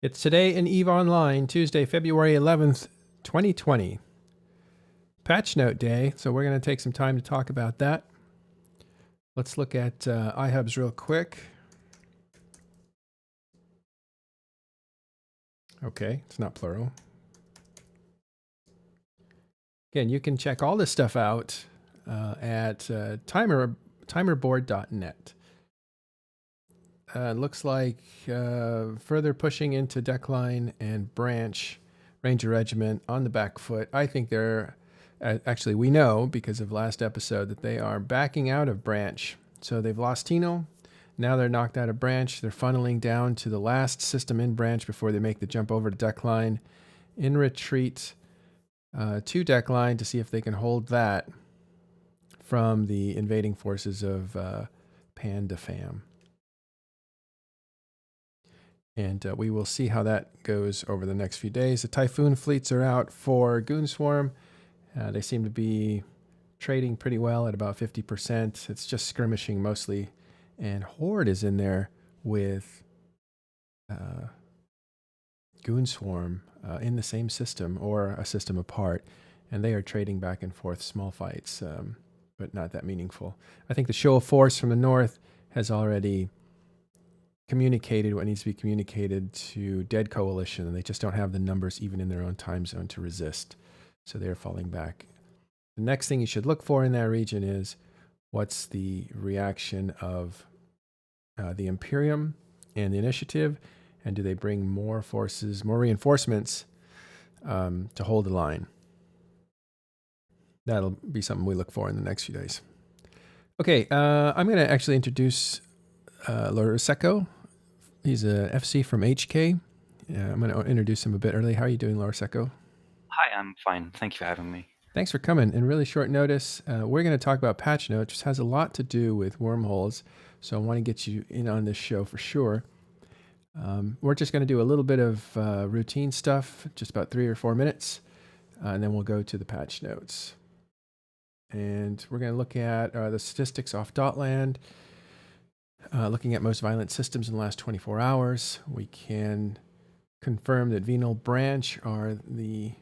It's Today in EVE Online, Tuesday, February 11th, 2020. Patch Note Day, so we're going to take some time to talk about that. Let's look at iHubs real quick. Okay, it's not plural. Again, you can check all this stuff out at timerboard.net. Looks like further pushing into Deckline and Branch Ranger Regiment on the back foot. I think they're actually, we know because of last episode that they are backing out of Branch. So they've lost Tino. Now they're knocked out of Branch. They're funneling down to the last system in Branch before they make the jump over to Deckline in retreat to Deckline to see if they can hold that from the invading forces of Panda Fam. And we will see how that goes over the next few days. The Typhoon fleets are out for Goon Swarm. They seem to be trading pretty well at about 50%. It's just skirmishing mostly. And Horde is in there with Goon Swarm in the same system or a system apart. And they are trading back and forth small fights, but not that meaningful. I think the show of force from the north has already communicated what needs to be communicated to Dead Coalition, and they just don't have the numbers even in their own time zone to resist. So they're falling back. The next thing you should look for in that region is what's the reaction of the Imperium and the Initiative, and do they bring more forces, more reinforcements to hold the line? That'll be something we look for in the next few days. Okay, I'm going to actually introduce Seco. He's a FC from HK. I'm going to introduce him a bit early. How are you doing, Seco? Hi, I'm fine. Thank you for having me. Thanks for coming. In really short notice, we're going to talk about patch notes, which has a lot to do with wormholes. So I want to get you in on this show for sure. We're just going to do a little bit of routine stuff, just about 3 or 4 minutes, and then we'll go to the patch notes. And we're going to look at the statistics off Dotland, looking at most violent systems in the last 24 hours. We can confirm that Venal Branch are the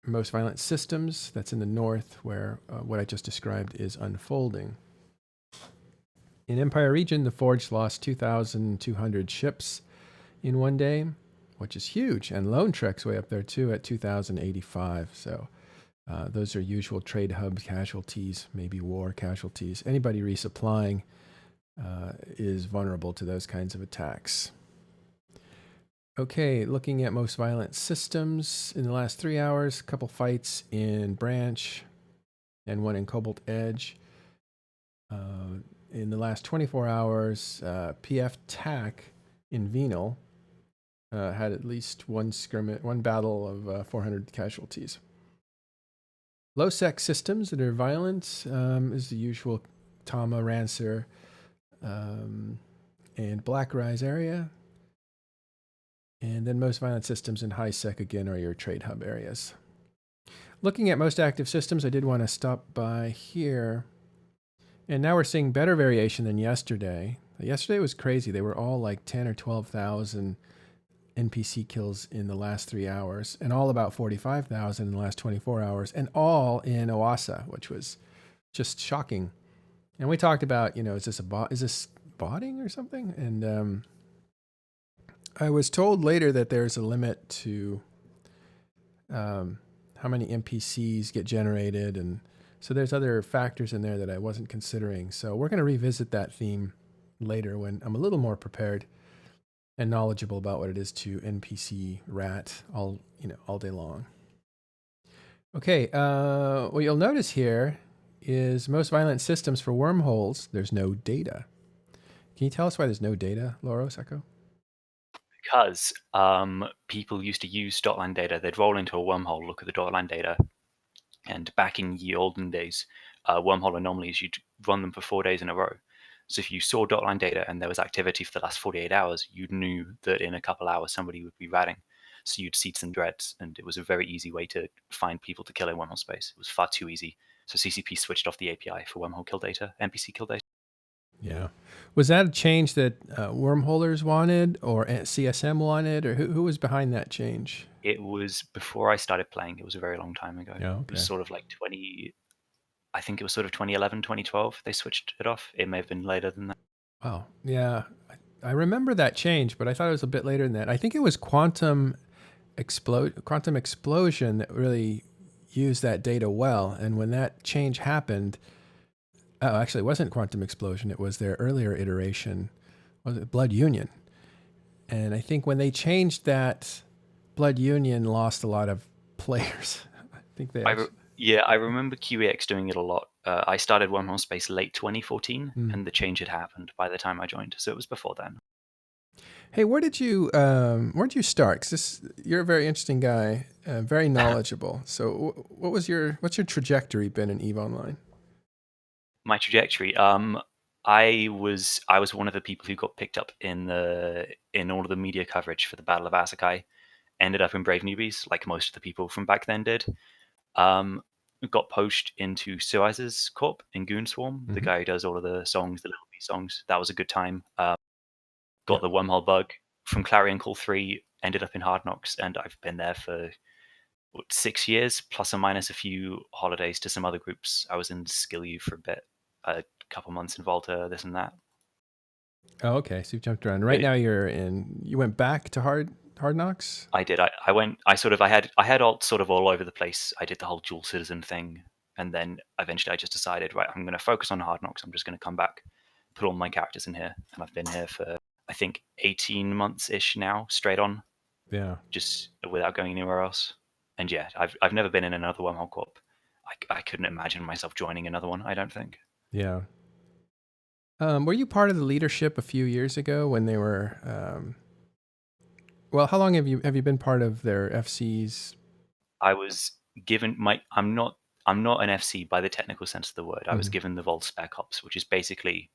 most violent systems. That's in the north, where what I just described is unfolding. In Empire Region, the Forge lost 2,200 ships in one day, which is huge. And Lone Trek's way up there too at 2,085. So those are usual trade hub casualties, maybe war casualties. Anybody resupplying is vulnerable to those kinds of attacks. Okay, looking at most violent systems in the last 3 hours, a couple fights in Branch and one in Cobalt Edge. In the last 24 hours, PF TAC in Venal had at least one battle of 400 casualties. Low sec systems that are violent is the usual Tama, Rancer, and Black Rise area. And then most violent systems in high sec again are your trade hub areas. Looking at most active systems, I did want to stop by here. And now we're seeing better variation than yesterday. Yesterday was crazy. They were all like 10 or 12,000 NPC kills in the last 3 hours, and all about 45,000 in the last 24 hours, and all in Oasa, which was just shocking. And we talked about, is this botting or something? And I was told later that there's a limit to how many NPCs get generated, and so there's other factors in there that I wasn't considering. So we're going to revisit that theme later when I'm a little more prepared and knowledgeable about what it is to NPC rat all day long. Okay, what you'll notice here is most violent systems for wormholes, there's no data. Can you tell us why there's no data, Seco? Because people used to use dotline data. They'd roll into a wormhole, look at the dotline data, and back in ye olden days, wormhole anomalies, you'd run them for 4 days in a row. So if you saw dotline data and there was activity for the last 48 hours, you knew that in a couple hours somebody would be ratting. So you'd seed some dreads, and it was a very easy way to find people to kill in wormhole space. It was far too easy. So CCP switched off the API for wormhole kill data, NPC kill data. Yeah. Was that a change that wormholers wanted, or CSM wanted, or who was behind that change? It was before I started playing. It was a very long time ago. Yeah. It was Okay. sort of like 20, I think it was sort of 2011, 2012. They switched it off. It may have been later than that. Wow. Yeah. I remember that change, but I thought it was a bit later than that. I think it was quantum explosion that really used that data well. And when that change happened, oh, actually, it wasn't quantum explosion. It was their earlier iteration. Was it Blood Union? And I think when they changed that, Blood Union lost a lot of players. I think they actually. Yeah, I remember QEX doing it a lot. I started Wormhole Space late 2014, Mm. and the change had happened by the time I joined, so it was before then. Hey, where did you start? 'Cause you're a very interesting guy, very knowledgeable. So, what's your trajectory been in Eve Online? My trajectory. I was one of the people who got picked up in all of the media coverage for the Battle of Asakai. Ended up in Brave Newbies, like most of the people from back then did. Um, got poached into Suiz's corp in Goon Swarm, the Mm-hmm. guy who does all of the songs, the Little B songs. That was a good time. Yeah, Got the Wormhole bug from Clarion Call 3, ended up in Hard Knocks, and I've been there for 6 years, plus or minus a few holidays to some other groups. I was in Skill U for a bit, a couple months in Volta, this and that. oh, okay. So you've jumped around. Right But now, you went back to Hard Knocks. I did. I went. I had all sort of all over the place. I did the whole dual citizen thing, and then eventually I just decided, right, I'm going to focus on Hard Knocks. I'm just going to come back, put all my characters in here, and I've been here for I think 18 months ish now, straight on, Yeah, just without going anywhere else. And yeah, I've never been in another Wormhole Corp. I couldn't imagine myself joining another one. I don't think. yeah. Were you part of the leadership a few years ago when they were? Well, how long have you been part of their FCs? I was given my. I'm not an FC by the technical sense of the word. I was Mm-hmm. given the Vault Spec Ops, which is basically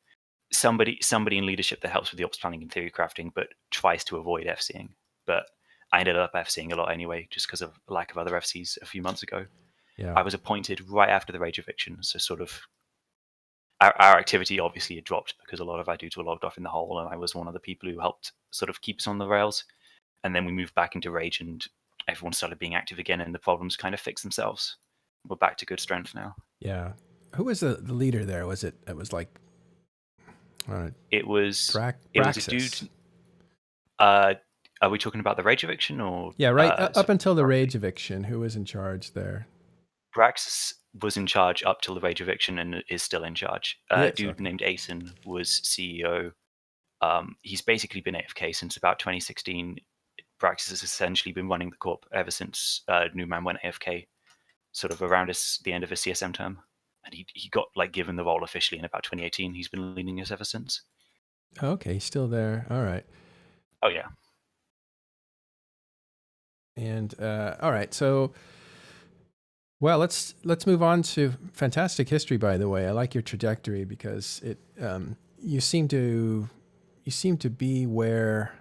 somebody in leadership that helps with the ops planning and theory crafting, but tries to avoid FCing. But I ended up FCing a lot anyway, just because of lack of other FCs a few months ago. Yeah, I was appointed right after the Rage Eviction, so sort of our activity obviously had dropped because a lot of our dudes were logged off in the hole, and I was one of the people who helped sort of keep us on the rails. And then we moved back into Rage, and everyone started being active again, and the problems kind of fixed themselves. We're back to good strength now. yeah. Who was the leader there? Was it? It was like uh, It was it was a Braxis. dude. Uh, are we talking about the Rage Eviction or Yeah, right. so Up until the currently? Rage Eviction, who was in charge there? Braxis was in charge up till the Rage Eviction and is still in charge. He A is dude okay. named Asen was CEO. He's basically been AFK since about 2016. Braxis has essentially been running the corp ever since Newman went AFK, sort of around the end of his CSM term. And he got like given the role officially in about 2018. He's been leading us ever since. Okay, he's still there. All right. Oh yeah, And all right, so well, let's move on to fantastic history. By the way, I like your trajectory because it you seem to be where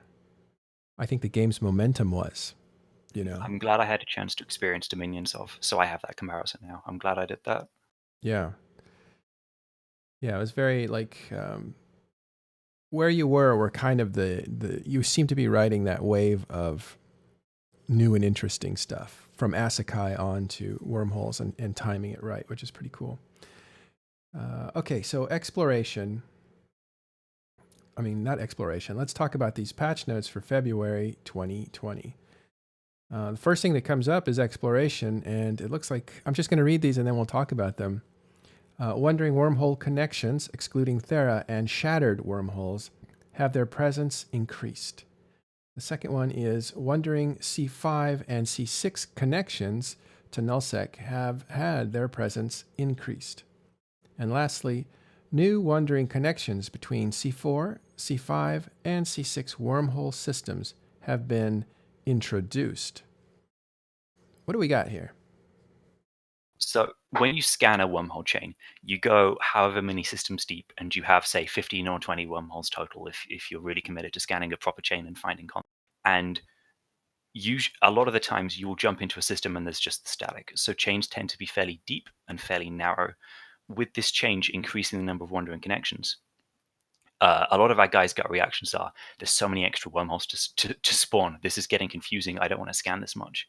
I think the game's momentum was. You know, I'm glad I had a chance to experience Dominions of, so I have that comparison now. I'm glad I did that. yeah, yeah. It was very like where you were kind of the you seem to be riding that wave of new and interesting stuff from Asakai on to wormholes and timing it right, which is pretty cool. Okay, so exploration. I mean, not exploration. Let's talk about these patch notes for February 2020. The first thing that comes up is exploration, and it looks like I'm just going to read these and then we'll talk about them. Wandering wormhole connections, excluding Thera and shattered wormholes, have their presence increased. The second one is wandering C5 and C6 connections to nullsec have had their presence increased. And lastly, new wandering connections between C4, C5, and C6 wormhole systems have been introduced. What do we got here? So when you scan a wormhole chain, you go however many systems deep, and you have, say, 15 or 20 wormholes total if you're really committed to scanning a proper chain and finding content. And a lot of the times you will jump into a system and there's just the static. So chains tend to be fairly deep and fairly narrow, with this change increasing the number of wandering connections. a lot of our guys' gut reactions are there's so many extra wormholes to spawn. This is getting confusing. I don't want to scan this much.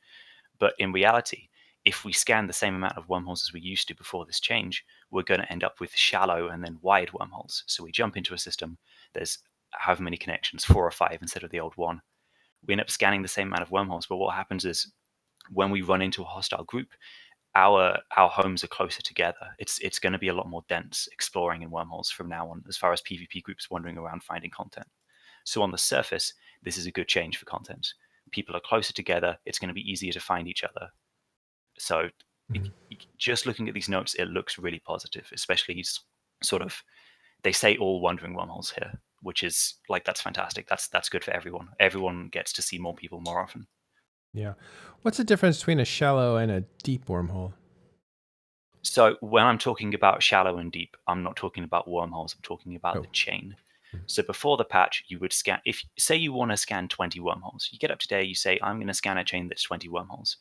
But in reality, if we scan the same amount of wormholes as we used to before this change, we're going to end up with shallow and then wide wormholes. So we jump into a system, there's however many connections, 4 or 5 instead of the old one. We end up scanning the same amount of wormholes, but what happens is when we run into a hostile group, our homes are closer together. It's going to be a lot more dense exploring in wormholes from now on, as far as PvP groups wandering around finding content. So on the surface, this is a good change for content. People are closer together. It's going to be easier to find each other. So Mhm. just looking at these notes, it looks really positive, especially sort of, they say all wandering wormholes here, which is like, that's fantastic. That's good for everyone. Everyone gets to see more people more often. Yeah. What's the difference between a shallow and a deep wormhole? So when I'm talking about shallow and deep, I'm not talking about wormholes. I'm talking about Oh. the chain. Mhm. So before the patch, you would scan, if say you want to scan 20 wormholes, you get up today, you say, I'm going to scan a chain that's 20 wormholes.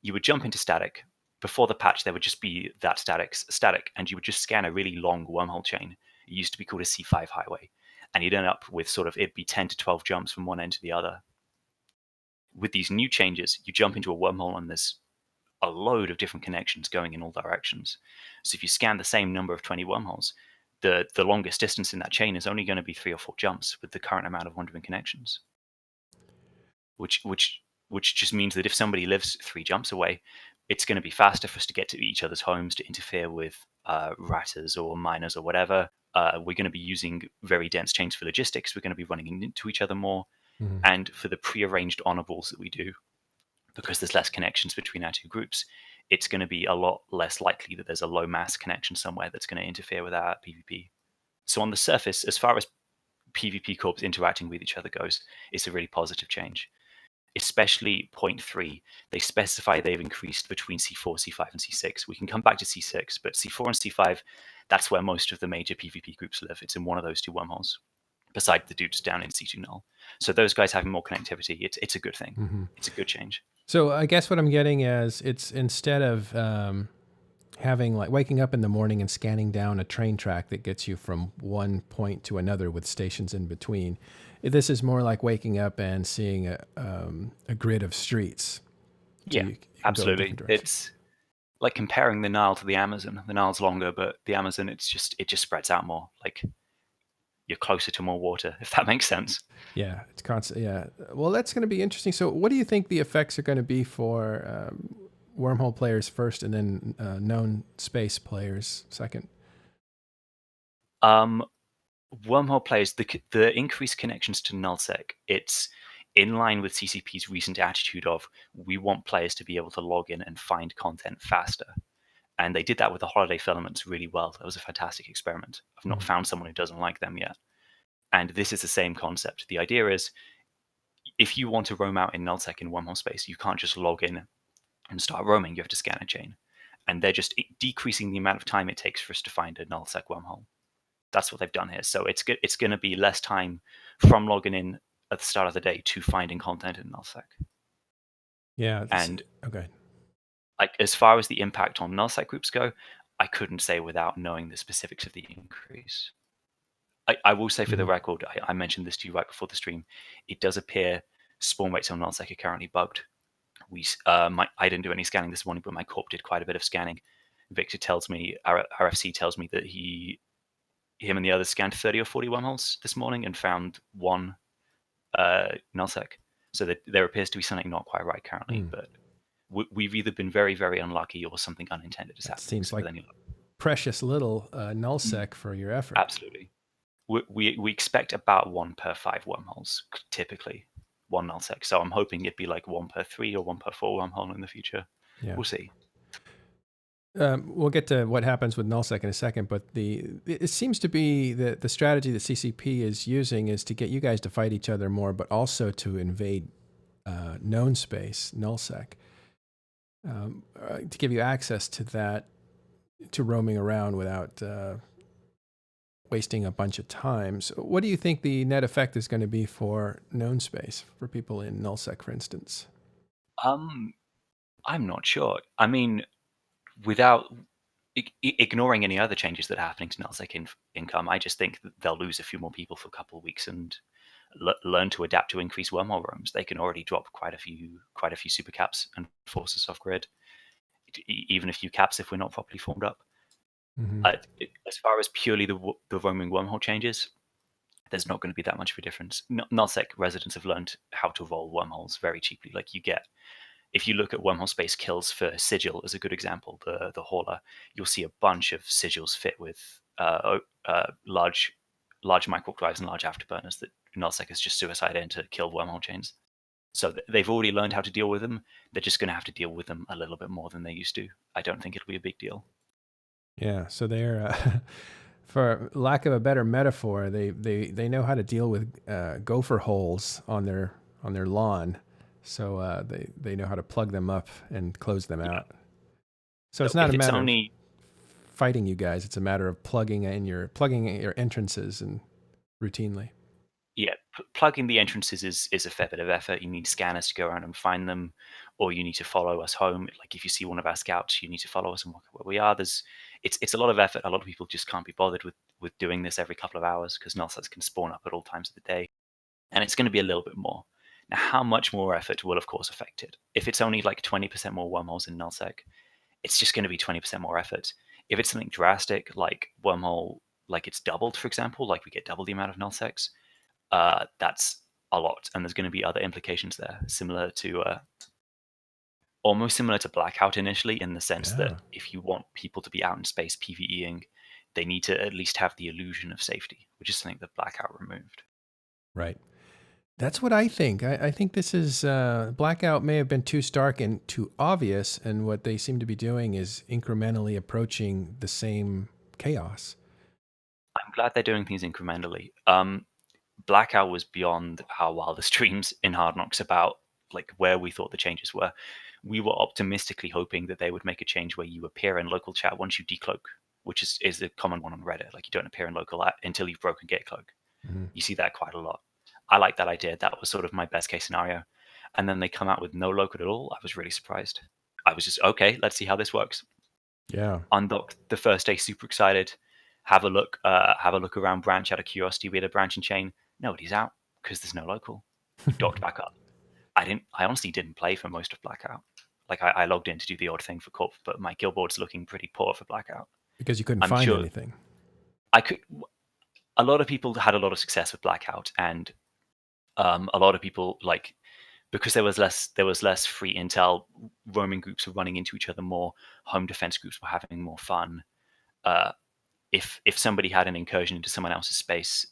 You would jump into static. Before the patch, there would just be that static, and you would just scan a really long wormhole chain. It used to be called a C5 highway, and you'd end up with sort of, it'd be 10 to 12 jumps from one end to the other. With these new changes, you jump into a wormhole and there's a load of different connections going in all directions. So if you scan the same number of 20 wormholes, the longest distance in that chain is only going to be 3 or 4 jumps with the current amount of wandering connections, which which which just means that if somebody lives 3 jumps away, it's going to be faster for us to get to each other's homes to interfere with ratters or miners or whatever. We're going to be using very dense chains for logistics. We're going to be running into each other more. Mhm. And for the prearranged honorables that we do, because there's less connections between our two groups, it's going to be a lot less likely that there's a low mass connection somewhere that's going to interfere with our PvP. So on the surface, as far as PvP corps interacting with each other goes, it's a really positive change. Especially point 3, they specify they've increased between C4, C5, and C6. We can come back to C6, but C4 and C5, that's where most of the major PvP groups live. It's in one of those two wormholes, beside the dudes down in C2 null. So those guys having more connectivity, it's a good thing. Mhm. It's a good change. So I guess what I'm getting is it's instead of having like waking up in the morning and scanning down a train track that gets you from one point to another with stations in between. This is more like waking up and seeing a grid of streets. So Yeah, you can go in different absolutely. directions. It's like comparing the Nile to the Amazon. The Nile's longer, but the Amazon, it just spreads out more. Like, you're closer to more water, if that makes sense. Yeah, it's constant. Yeah. Well, that's going to be interesting. So, what do you think the effects are going to be for wormhole players first, and then known space players second? Um, Wormhole players, the increased connections to nullsec, it's in line with CCP's recent attitude of, we want players to be able to log in and find content faster. And they did that with the holiday filaments really well. That was a fantastic experiment. I've not Mhm. found someone who doesn't like them yet. And this is the same concept. The idea is, if you want to roam out in nullsec in wormhole space, you can't just log in and start roaming. You have to scan a chain. And they're just decreasing the amount of time it takes for us to find a nullsec wormhole. That's what they've done here. So it's going to be less time from logging in at the start of the day to finding content in nullsec. Yeah. And Okay. like, as far as the impact on nullsec groups go, I couldn't say without knowing the specifics of the increase. I will say, for the Mhm. record, I mentioned this to you right before the stream. It does appear spawn rates on nullsec are currently bugged. I didn't do any scanning this morning, but my corp did quite a bit of scanning. Victor tells me, RFC tells me that him and the others scanned 30 or 40 wormholes this morning and found one nullsec. So that there appears to be something not quite right currently, Mm. but we've either been very, very unlucky or something unintended is That happening. seems So like with any luck, precious little nullsec for your effort. absolutely, we expect about 1 per 5 wormholes typically, one nullsec. So I'm hoping it'd be like 1 per 3 or 1 per 4 wormhole in the future. Yeah. We'll see. We'll get to what happens with nullsec in a second, but it seems to be the strategy that CCP is using is to get you guys to fight each other more, but also to invade known space, nullsec, to give you access to that, to roaming around without wasting a bunch of time. So what do you think the net effect is going to be for known space for people in nullsec, for instance? Um, I'm not sure. I mean, without ignoring any other changes that are happening to nullsec income, I just think that they'll lose a few more people for a couple of weeks and learn to adapt to increased wormhole roams. They can already drop quite a few super caps and force us off grid, even a few caps if we're not properly formed up. Hmm. As far as purely the roaming wormhole changes, there's not going to be that much of a difference. Nullsec residents have learned how to roll wormholes very cheaply. Like if you look at wormhole space kills for Sigil as a good example, the hauler, you'll see a bunch of Sigils fit with large micro drives and large afterburners that Nullsec has just suicide in to kill wormhole chains. So they've already learned how to deal with them. They're just going to have to deal with them a little bit more than they used to. I don't think it'll be a big deal. Yeah. So they're, for lack of a better metaphor, they know how to deal with gopher holes on their lawn. So they know how to plug them up and close them Yeah. out. So So it's not if a it's matter of only fighting you guys. It's a matter of plugging in your entrances and routinely. yeah, plugging the entrances is a fair bit of effort. You need scanners to go around and find them, or you need to follow us home. Like if you see one of our scouts, you need to follow us and walk where we are. It's a lot of effort. A lot of people just can't be bothered with doing this every couple of hours because nullsets can spawn up at all times of the day, and it's going to be a little bit more. Now, how much more effort will, of course, affect it? If it's only like 20% more wormholes in nullsec, it's just going to be 20% more effort. If it's something drastic like wormhole, like it's doubled, for example, like we get double the amount of nullsecs, that's a lot, and there's going to be other implications there, almost similar to blackout initially, in the sense that Yeah. if you want people to be out in space PVEing, they need to at least have the illusion of safety, which is something that blackout removed. Right. That's what I think. I think this is blackout may have been too stark and too obvious, and what they seem to be doing is incrementally approaching the same chaos. I'm glad they're doing things incrementally. Blackout was beyond our wildest dreams in Hard Knocks about like where we thought the changes were. We were optimistically hoping that they would make a change where you appear in local chat once you decloak, which is a common one on Reddit. Like you don't appear in local until you've broken Gatecloak. Hmm. You see that quite a lot. I like that idea. That was sort of my best case scenario. And then they come out with no local at all. I was really surprised. I was just okay. Let's see how this works. Yeah. Undocked the first day, super excited. Have a look around branch out of curiosity. We had a branch and chain. Nobody's out because there's no local. Docked back up. I honestly didn't play for most of Blackout. Like I logged in to do the odd thing for Corp, but my guild board's looking pretty poor for Blackout. Because you couldn't I'm find sure anything. I could. A lot of people had a lot of success with Blackout, and a lot of people like because there was less free intel. Roaming groups were running into each other more. Home defense groups were having more fun. Uh, if somebody had an incursion into someone else's space,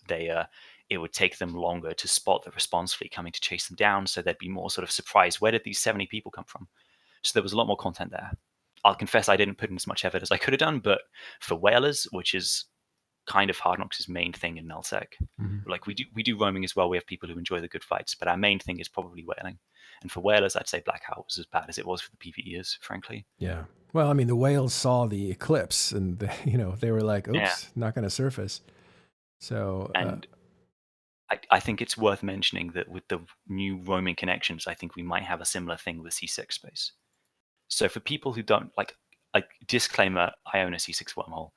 it would take them longer to spot the response fleet coming to chase them down. So there'd be more sort of surprise. Where did these 70 people come from? So there was a lot more content there. I'll confess I didn't put in as much effort as I could have done, but for whalers, which is kind of Hard Knocks' main thing in nullsec, Hmm. like we do roaming as well. We have people who enjoy the good fights, but our main thing is probably whaling. And for whalers, I'd say Blackout was as bad as it was for the PvEers, frankly. Yeah. Well, I mean, the whales saw the eclipse, and they were like, Yeah, "Oops, not going to surface." So, and I think it's worth mentioning that with the new roaming connections, I think we might have a similar thing with C6 space. So for people who don't like, a disclaimer: I own a C6 wormhole.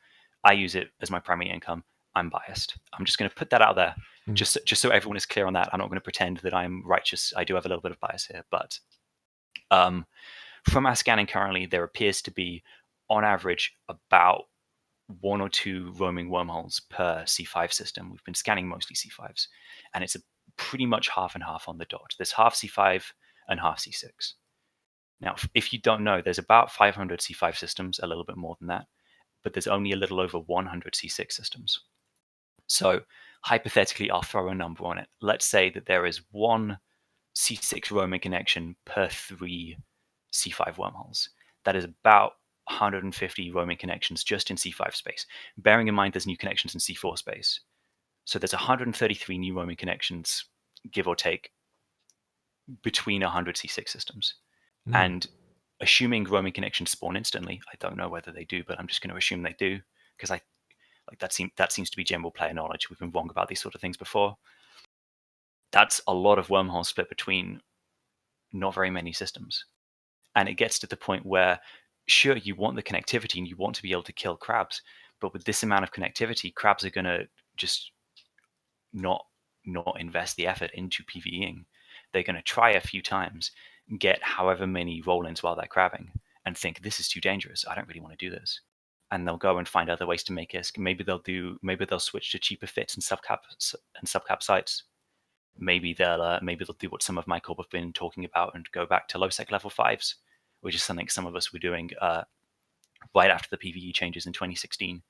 I use it as my primary income. I'm biased. I'm just going to put that out there, mm, just so everyone is clear on that. I'm not going to pretend that I'm righteous. I do have a little bit of bias here, but um, from our scanning currently, there appears to be, on average, about one or two roaming wormholes per C5 system. We've been scanning mostly C5s, and it's a pretty much half and half on the dot. There's half C5 and half C6. Now, if you don't know, there's about 500 C5 systems, a little bit more than that, but there's only a little over 100 C6 systems. So hypothetically, I'll throw a number on it. Let's say that there is one C6 roaming connection per three C5 wormholes. That is about 150 roaming connections just in C5 space, bearing in mind there's new connections in C4 space. So there's 133 new roaming connections, give or take, between 100 C6 systems. mm. And assuming roaming connections spawn instantly, I don't know whether they do, but I'm just going to assume they do because I like that seems to be general player knowledge. We've been wrong about these sort of things before. That's a lot of wormholes split between not very many systems. And it gets to the point where sure, you want the connectivity and you want to be able to kill crabs, but with this amount of connectivity, crabs are going to just not invest the effort into PvEing. They're going to try a few times, get however many roll-ins while they're crabbing, and think this is too dangerous. I don't really want to do this, and they'll go and find other ways to make ISK. Maybe they'll switch to cheaper fits and subcap sites. Maybe they'll do what some of my corp have been talking about and go back to low sec level 5s, which is something some of us were doing right after the PvE changes in 2016,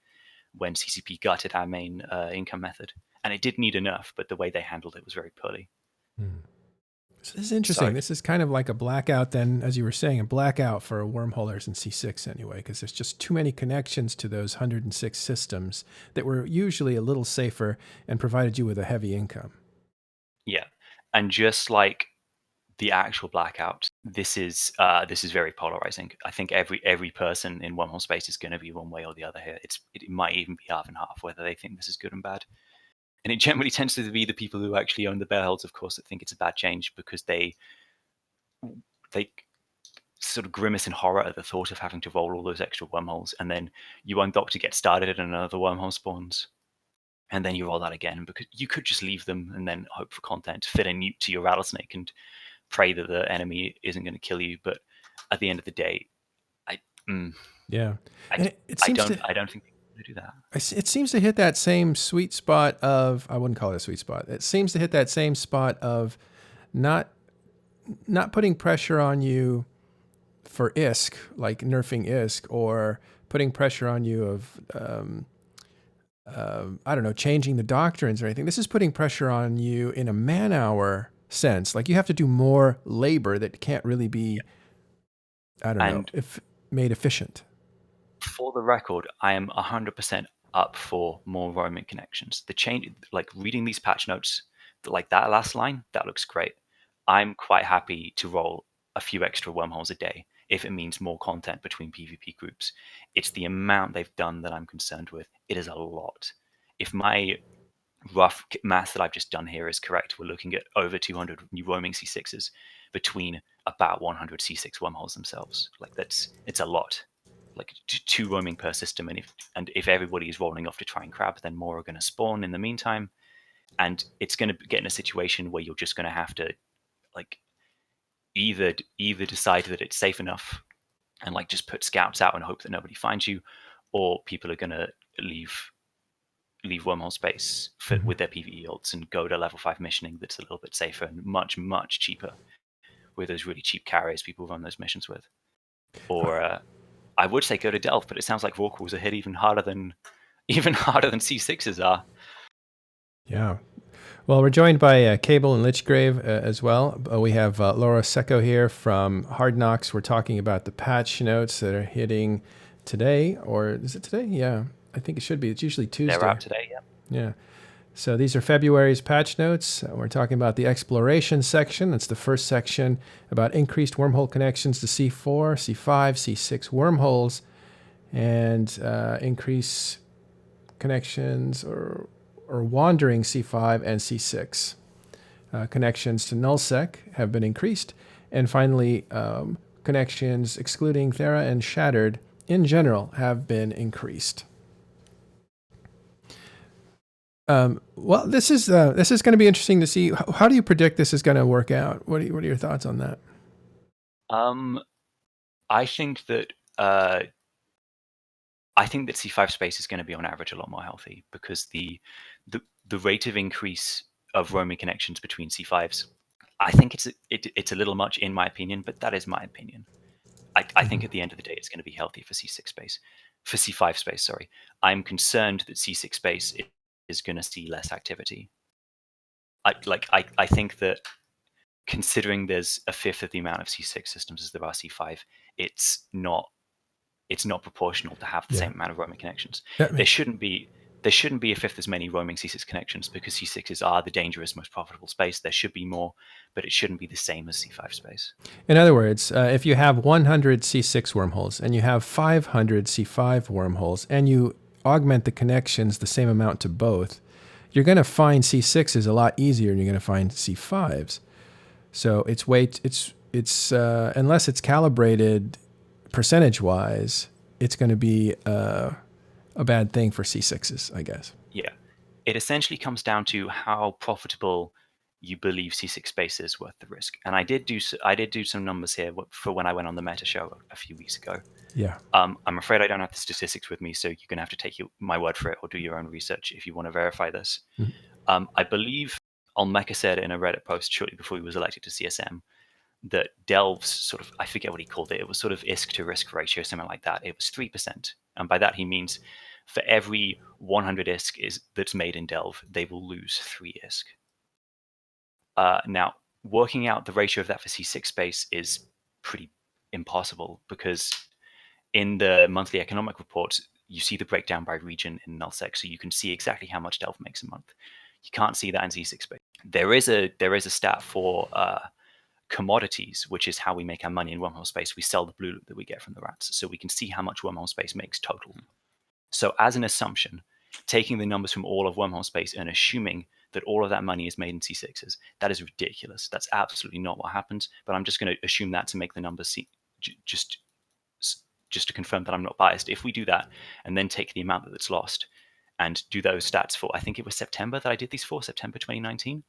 when CCP gutted our main income method. And it did need enough, but the way they handled it was very poorly. So this is interesting. So This is kind of like a blackout then, as you were saying, a blackout for wormholers in C6 anyway, because there's just too many connections to those 106 systems that were usually a little safer and provided you with a heavy income. yeah, and just like the actual blackout, this is very polarizing. I think every person in wormhole space is going to be one way or the other here. It might even be half and half whether they think this is good and bad. And it generally tends to be the people who actually own the bear holds, of course, that think it's a bad change, because they sort of grimace in horror at the thought of having to roll all those extra wormholes, and then you undock to get started and another wormhole spawns, and then you roll that again, because you could just leave them and then hope for content, fit a nuke to your rattlesnake, and pray that the enemy isn't going to kill you. But at the end of the day, Yeah, I, and I don't think people want to do that. It seems to hit that same sweet spot of, I wouldn't call it a sweet spot. It seems to hit that same spot of not putting pressure on you for ISK, like nerfing ISK, or putting pressure on you of, I don't know, changing the doctrines or anything. This is putting pressure on you in a man-hour sense. Like you have to do more labor that can't really be, I don't know, if made efficient. For the record, I am 100% up for more roaming connections. The change, like reading these patch notes, like that last line, that looks great. I'm quite happy to roll a few extra wormholes a day if it means more content between PvP groups. It's the amount they've done that I'm concerned with. It is a lot. If my rough math that I've just done here is correct, we're looking at over 200 new roaming C6s between about 100 C6 wormholes themselves. Like it's a lot. Like two roaming per system, and if everybody is rolling off to try and crab, then more are going to spawn in the meantime, and it's going to get in a situation where you're just going to have to like either decide that it's safe enough and like just put scouts out and hope that nobody finds you, or people are going to leave wormhole space with their PvE ults and go to level 5 missioning that's a little bit safer and much cheaper with those really cheap carriers people run those missions with. Or I would say go to Delve, but it sounds like Rorquals are hit even harder than C6s are. Yeah. Well, we're joined by Cable and Lichgrave as well. We have Laura Seco here from Hard Knocks. We're talking about the patch notes that are hitting today, or is it today? Yeah, I think it should be. It's usually Tuesday. They're out today, yeah. Yeah. So these are February's patch notes. We're talking about the exploration section. That's the first section about increased wormhole connections to C4, C5, C6 wormholes, and increase connections or wandering C5 and C6. Connections to nullsec have been increased. And finally, connections excluding Thera and Shattered in general have been increased. Well, this is going to be interesting to see. How do you predict this is going to work out? What are your thoughts on that? I think that C5 space is going to be on average a lot more healthy, because the rate of increase of roaming connections between C5s, I think it's a little much in my opinion, but that is my opinion. I think at the end of the day it's going to be healthy for C6 space, for C5 space. Sorry, I'm concerned that C6 space is going to see less activity. I think that considering there's a fifth of the amount of C6 systems as there are C5, it's not proportional to have the same amount of roaming connections. There shouldn't be a fifth as many roaming C6 connections, because C6s are the dangerous, most profitable space. There should be more, but it shouldn't be the same as C5 space. In other words, if you have 100 C6 wormholes and you have 500 C5 wormholes and you augment the connections the same amount to both, you're going to find C6s a lot easier than you're going to find C5s. So it's unless it's calibrated percentage wise, it's going to be a bad thing for C6s, I guess. Yeah. It essentially comes down to how profitable you believe C6 space is worth the risk. And I did do some numbers here for when I went on the Meta show a few weeks ago. Yeah. I'm afraid I don't have the statistics with me, so you're going to have to take my word for it or do your own research if you want to verify this. Mhm. I believe Olmeca said in a Reddit post shortly before he was elected to CSM that Delve's sort of, I forget what he called it, it was sort of ISK to risk ratio, something like that. It was 3%. And by that he means for every 100 ISK that's made in Delve, they will lose 3 ISK. Now, working out the ratio of that for C6 space is pretty impossible because in the monthly economic reports, you see the breakdown by region in nullsec, so you can see exactly how much Delve makes a month. You can't see that in C6 space. There is a stat for commodities, which is how we make our money in wormhole space. We sell the blue loot that we get from the rats, so we can see how much wormhole space makes total. So as an assumption, taking the numbers from all of wormhole space and assuming that all of that money is made in C6s, that is ridiculous. That's absolutely not what happens, but I'm just going to assume that to make the numbers just to confirm that I'm not biased. If we do that and then take the amount that's lost and do those stats for, I think it was September that I did these for, September 2019,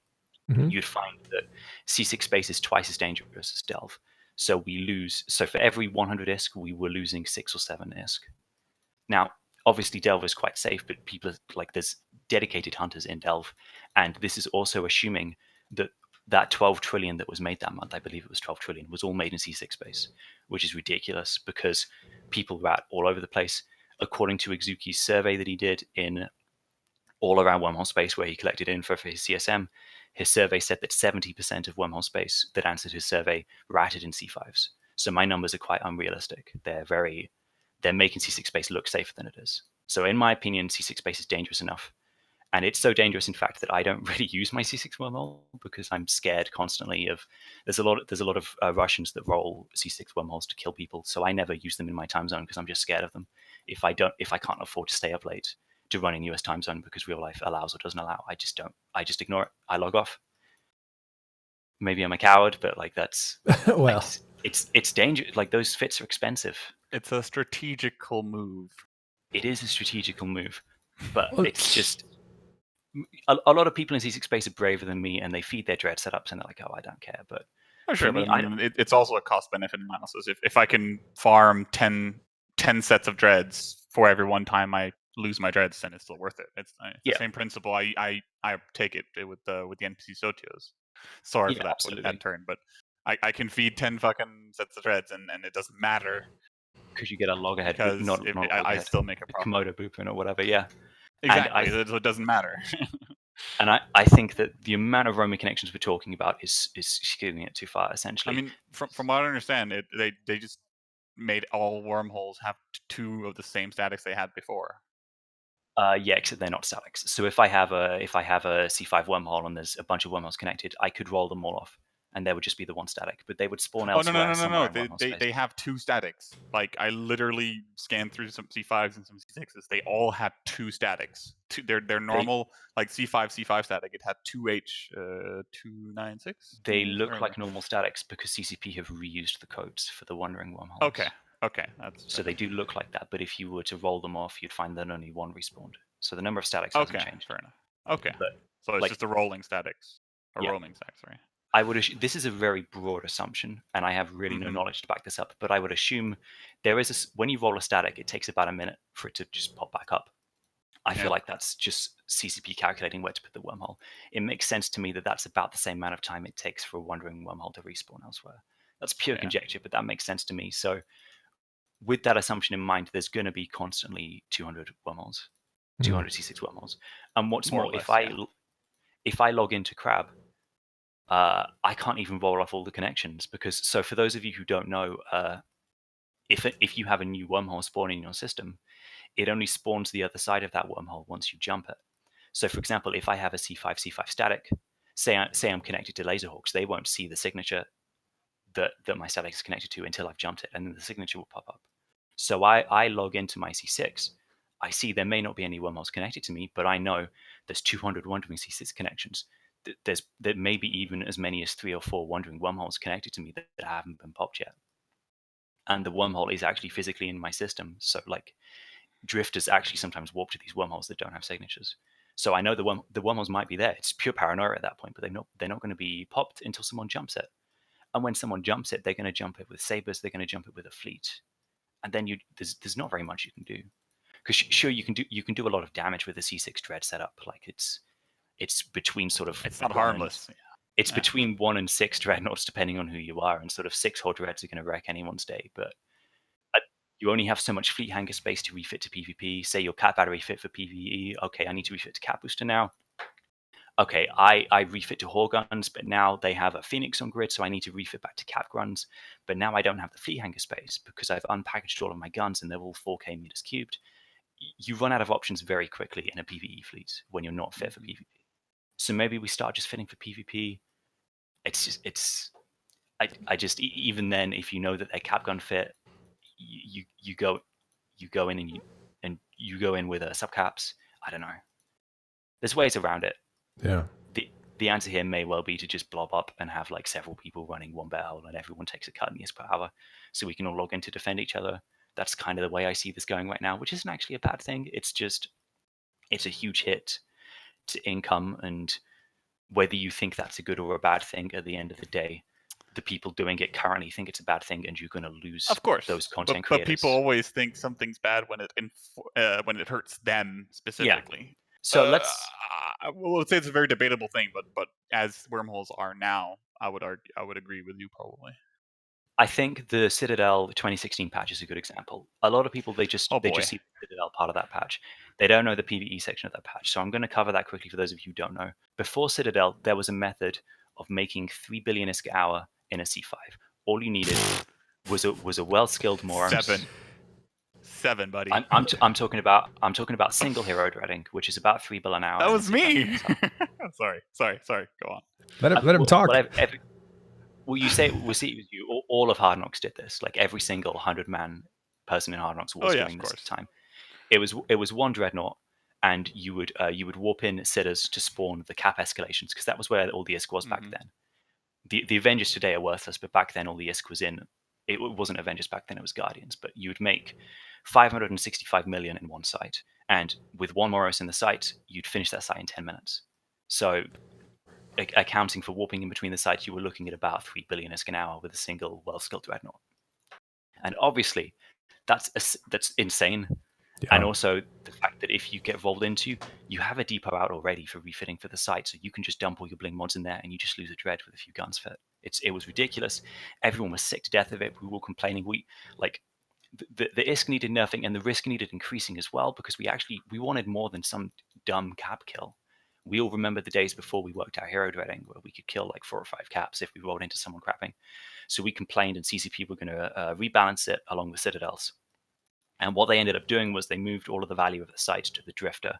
Mm-hmm. you'd find that C6 space is twice as dangerous as Delve. So for every 100 ISK, we were losing 6 or 7 ISK. Now, obviously, Delve is quite safe, but there's dedicated hunters in Delve. And this is also assuming that that 12 trillion that was made that month, I believe it was 12 trillion, was all made in C6 space, which is ridiculous because people rat all over the place. According to Exuki's survey that he did in all around Wormhole space where he collected info for his CSM, his survey said that 70% of Wormhole space that answered his survey ratted in C5s. So my numbers are quite unrealistic. They're making C6 space look safer than it is. So in my opinion, C6 space is dangerous enough. And it's so dangerous, in fact, that I don't really use my C6 wormhole because I'm scared constantly of. There's a lot of Russians that roll C6 wormholes to kill people, so I never use them in my time zone because I'm just scared of them. If I can't afford to stay up late to run in US time zone because real life allows or doesn't allow, I just don't. I just ignore it. I log off. Maybe I'm a coward, but Well, it's dangerous. Like those fits are expensive. It's a strategical move. It is a strategical move, but well, it's just a lot of people in C6 space are braver than me, and they feed their dread setups, and they're like, "Oh, I don't care." But Oh, for sure, but me, I mean, it's also a cost-benefit analysis. If I can farm 10 sets of dreads for every one time I lose my dreads, then it's still worth it. It's the yeah, same principle. I take it with the NPC Sotios. Sorry yeah, for that absolutely, turn, but I can feed 10 fucking sets of dreads, and it doesn't matter because you get a loggerhead, because not a I loggerhead, still make a a profit. Komodo blueprint or whatever. Yeah, and Exactly, so it doesn't matter. I think that the amount of roaming connections we're talking about is skewing it too far. I Essentially, mean, from what I understand, they just made all wormholes have 2 of the same statics they had before. yeah, except they're not statics. So if I have a C5 wormhole and there's a bunch of wormholes connected, I could roll them all off, and there would just be the one static. But they would spawn Oh, no, no, elsewhere no, no, somewhere no. in wormhole space. They have 2 statics. Like, I literally scanned through some C5s and some C6s. They all had 2 statics. Their They normal, like, C5 static, it had 2H 296. they look like normal statics because CCP have reused the codes for the wandering Okay, wormholes. okay, that's So fair. they do look like that, but if you were to roll them off, you'd find that only one respawned. So the number of statics hasn't Okay, changed. fair enough. Okay, But so it's like, just a rolling statics, a yeah, roaming stack. Sorry. this is a very broad assumption, and I have really no Mm-hmm. knowledge to back this up. But I would assume when you roll a static, it takes about a minute for it to just pop back up. I Yeah, feel like that's just CCP calculating where to put the wormhole. It makes sense to me that that's about the same amount of time it takes for a wandering wormhole to respawn elsewhere. That's pure yeah. conjecture, but that makes sense to me. So with that assumption in mind, there's going to be constantly 200 wormholes, mm, 200 C6 wormholes. And what's More or more, less, yeah. if I log into Crab, I can't even roll off all the connections because. So for those of you who don't know, if you have a new wormhole spawning in your system, it only spawns the other side of that wormhole once you jump it. So for example, if I have a C5 static, say I'm connected to Laserhawks, they won't see the signature that my static is connected to until I've jumped it, and then the signature will pop up. So I log into my C6. I see there may not be any wormholes connected to me, but I know there's 200 wandering C6 connections. There may be even as many as 3 or 4 wandering wormholes connected to me that haven't been popped yet. and the wormhole is actually physically in my system. So like drifters actually sometimes warp to these wormholes that don't have signatures. So I know the wormholes might be there. It's pure paranoia at that point, but they're not going to be popped until someone jumps it. And when someone jumps it, they're going to jump it with sabers. They're going to jump it with a fleet, and then there's not very much you can do. Because sure, you can do a lot of damage with a C6 dread setup. Like it's between sort of It's not one and harmless. it's between 1 and 6 dreadnoughts depending on who you are, and sort of 6 horde dreads are going to wreck anyone's day. But you only have so much fleet hangar space to refit to PvP. Say your cat battery fit for PvE. Okay, I need to refit to cat booster now. Okay, I refit to Horde guns, but now they have a Phoenix on grid, so I need to refit back to Cap guns. But now I don't have the fleet hangar space because I've unpackaged all of my guns and they're all 4K meters cubed. You run out of options very quickly in a PvE fleet when you're not fit for PvP. So maybe we start just fitting for PvP. I just even then, if you know that they're cap gun fit, you go in and you go in with subcaps. I don't know. There's ways around it. Yeah. The answer here may well be to just blob up and have like several people running one bear hole and everyone takes a cut in the ISK per hour, so we can all log in to defend each other. That's kind of the way I see this going right now, which isn't actually a bad thing. It's a huge hit to income, and whether you think that's a good or a bad thing, at the end of the day, the people doing it currently think it's a bad thing, and you're going to lose Of course, those content but creators. people always think something's bad when it hurts them specifically. Yeah. So let's say it's a very debatable thing, but as wormholes are now, I would agree with you probably. I think the Citadel 2016 patch is a good example. A lot of people they just see the Citadel part of that patch. They don't know the PvE section of that patch. So I'm going to cover that quickly for those of you who don't know. Before Citadel, there was a method of making 3 billion ISK hour in a C5. All you needed was a well-skilled Morons. Seven, buddy. I'm talking about single hero dreading, which is about 3 billion an hour. That was me. sorry. Go on. Let him talk. Well, you say it was you. All of Hard Knocks did this. Like every single 100-man person in Hard Knocks was doing this at the time. It was one dreadnought, and you would warp in sitters to spawn the cap escalations, because that was where all the ISK was back then. The Avengers today are worthless, but back then all the ISK was in. It wasn't Avengers back then; it was Guardians. But you would make 565 million in one site, and with one Moros in the site, you'd finish that site in 10 minutes. So, accounting for warping in between the sites, you were looking at about 3 billion ISK an hour with a single well-skilled dreadnought. And obviously, that's insane. Yeah. And also the fact that if you get rolled into, you have a depot out already for refitting for the site, so you can just dump all your bling mods in there and you just lose a dread with a few guns fit. It was ridiculous. Everyone was sick to death of it. We were all complaining. The ISK needed nerfing and the risk needed increasing as well, because we wanted more than some dumb cap kill. We all remember the days before we worked out hero dreading, where we could kill like 4 or 5 caps if we rolled into someone crapping. So we complained, and CCP were going to rebalance it along with Citadels. And what they ended up doing was they moved all of the value of the site to the Drifter,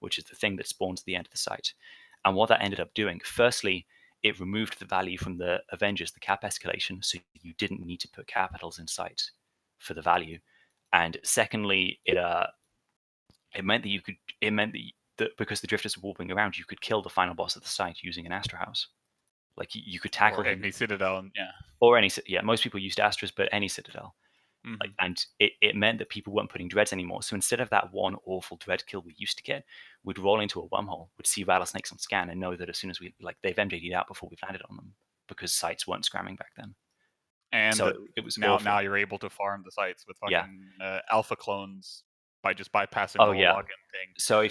which is the thing that spawns at the end of the site. And what that ended up doing, firstly, it removed the value from the Avengers, the cap escalation, so you didn't need to put capitals in sight for the value. And secondly, it meant that because the Drifters were warping around, you could kill the final boss of the site using an Astra House. Like you could tackle him. Any Citadel, most people used Astras, but any Citadel. And it meant that people weren't putting dreads anymore. So instead of that one awful dread kill we used to get, we'd roll into a wormhole, we'd see rattlesnakes on scan, and know that as soon as they've MJD'd out before we've landed on them, because sites weren't scramming back then. And so it was now you're able to farm the sites with fucking alpha clones by just bypassing the whole login thing. So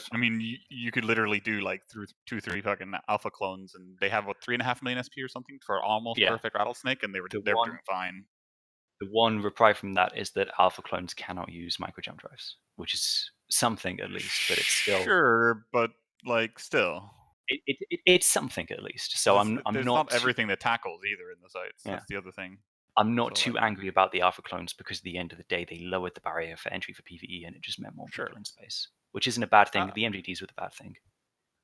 you could literally do like 2-3 fucking alpha clones, and they have 3.5 million SP or something for almost perfect rattlesnake, and they're doing fine. The one reprieve from that is that alpha clones cannot use micro jump drives, which is something at least, but it's still but like still. It's something at least. So there's not everything that tackles either in the sites. Yeah. That's the other thing. I'm not too angry about the alpha clones, because at the end of the day, they lowered the barrier for entry for PvE, and it just meant more people in space, which isn't a bad thing. The MGDs were the bad thing.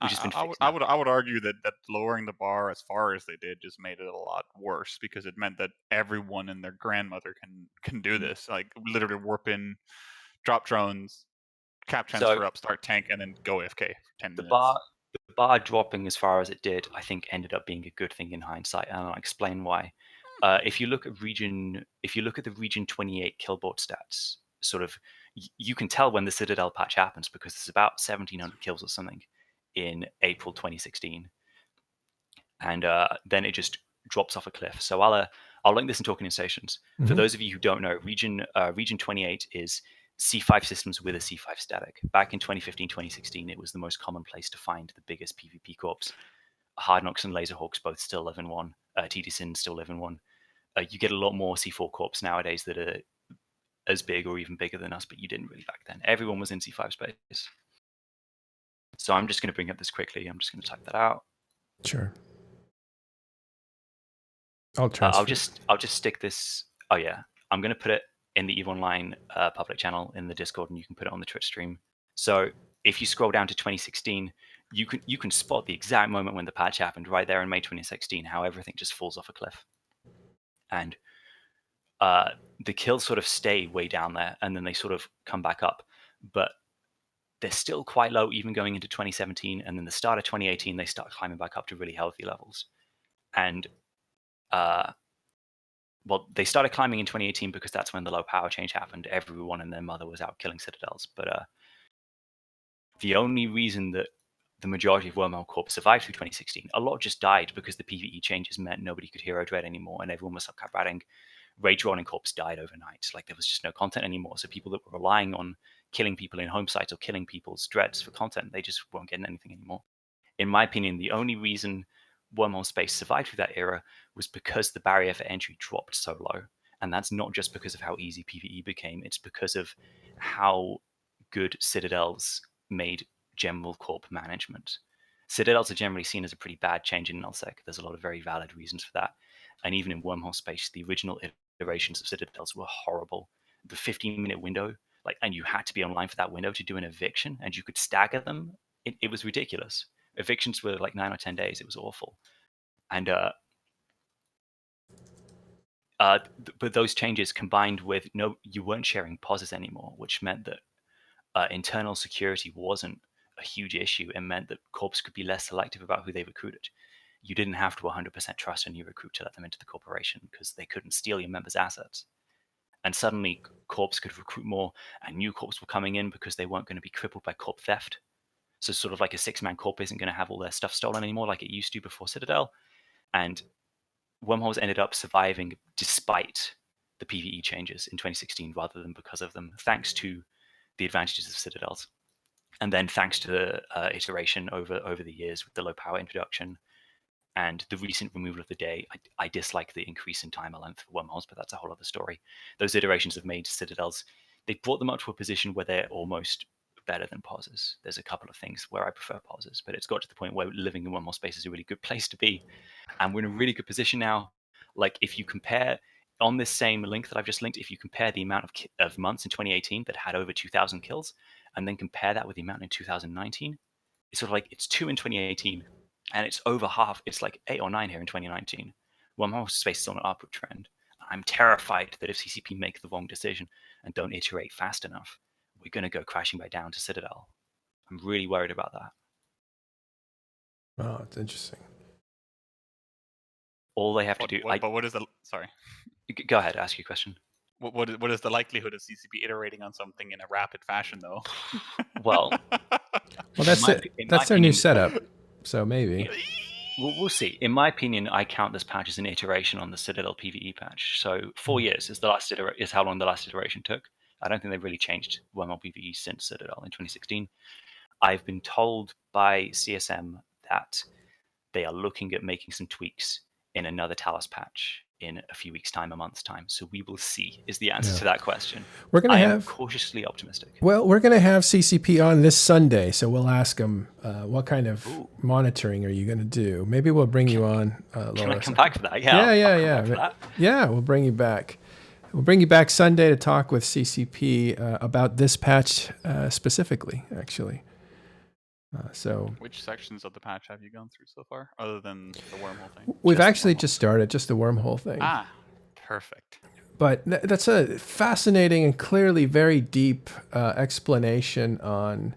I would argue that lowering the bar as far as they did just made it a lot worse, because it meant that everyone and their grandmother can do this. Like literally warp in, drop drones, cap transfer up, start tank, and then go AFK for 10 minutes. The bar dropping as far as it did, I think, ended up being a good thing in hindsight, and I'll explain why. if you look at the region 28 killboard stats, sort of, you can tell when the Citadel patch happens because there's about 1,700 kills or something in April 2016, and then it just drops off a cliff. So I'll link this in Talking in Stations. For those of you who don't know, region 28 is C5 systems with a C5 static. Back in 2015, 2016, it was the most common place to find the biggest PvP corps. Hard Knocks and Laserhawks both still live in one. TD Sin still live in one. You get a lot more C4 corps nowadays that are as big or even bigger than us, but you didn't really back then. Everyone was in C5 space. So I'm just going to bring up this quickly. I'm just going to type that out. Sure. I'll transfer. I'll just stick this. Oh yeah, I'm going to put it in the EVE Online public channel in the Discord, and you can put it on the Twitch stream. So if you scroll down to 2016, you can spot the exact moment when the patch happened right there in May 2016. How everything just falls off a cliff, and the kills sort of stay way down there, and then they sort of come back up, but they're still quite low even going into 2017, and then the start of 2018 they start climbing back up to really healthy levels. And well, they started climbing in 2018 because that's when the low power change happened. Everyone and their mother was out killing citadels. But the only reason that the majority of Wormhole Corp survived through 2016, a lot just died because the PvE changes meant nobody could hero dread anymore, and everyone was subcap ratting. Rage Rolling Corps died overnight. Like, there was just no content anymore. So people that were relying on killing people in home sites or killing people's dreads for content, they just weren't getting anything anymore. In my opinion, the only reason Wormhole Space survived through that era was because the barrier for entry dropped so low. And that's not just because of how easy PvE became, it's because of how good Citadels made general corp management. Citadels are generally seen as a pretty bad change in nullsec. There's a lot of very valid reasons for that. And even in Wormhole Space, the original iterations of Citadels were horrible. The 15-minute window, and you had to be online for that window to do an eviction, and you could stagger them. It was ridiculous. Evictions were like 9 or 10 days. It was awful. And but those changes combined with you weren't sharing pauses anymore, which meant that internal security wasn't a huge issue. It meant that corps could be less selective about who they recruited. You didn't have to 100% trust a new recruit to let them into the corporation because they couldn't steal your members' assets. And suddenly corps could recruit more, and new corps were coming in because they weren't going to be crippled by corp theft. So sort of like a 6-man corp isn't going to have all their stuff stolen anymore like it used to before Citadel. And Wormholes ended up surviving despite the PvE changes in 2016 rather than because of them, thanks to the advantages of Citadels. And then thanks to the iteration over the years with the low power introduction and the recent removal of the day. I dislike the increase in timer length for Wormholes, but that's a whole other story. Those iterations have made Citadels, they brought them up to a position where they're almost better than pauses. There's a couple of things where I prefer pauses, but it's got to the point where living in Wormhole space is a really good place to be. And we're in a really good position now. Like, if you compare on this same link that I've just linked, if you compare the amount of months in 2018 that had over 2,000 kills, and then compare that with the amount in 2019, it's sort of like it's 2 in 2018, and it's over half. It's like 8 or 9 here in 2019. Wormhole space is on an upward trend. I'm terrified that if CCP make the wrong decision and don't iterate fast enough, we're going to go crashing back down to Citadel. I'm really worried about that. Oh, it's interesting. All they have to do. But what is the? Sorry. Go ahead. Ask your question. What is the likelihood of CCP iterating on something in a rapid fashion, though? Well, that's it. That's their new setup. So maybe. We'll see. In my opinion, I count this patch as an iteration on the Citadel PvE patch. So 4 years is how long the last iteration took. I don't think they've really changed Wormhole PvE since Citadel in 2016. I've been told by CSM that they are looking at making some tweaks in another Talos patch in a few weeks' time, a month's time. So we will see is the answer to that question. I am cautiously optimistic. Well, we're going to have CCP on this Sunday, so we'll ask them what kind of monitoring are you going to do. Maybe we'll bring you on, Laura. Can I come back for that? Yeah, we'll bring you back. We'll bring you back Sunday to talk with CCP about this patch specifically, actually. So, which sections of the patch have you gone through so far, other than the wormhole thing? We've actually just started just the wormhole thing. Ah, perfect. But that's a fascinating and clearly very deep explanation on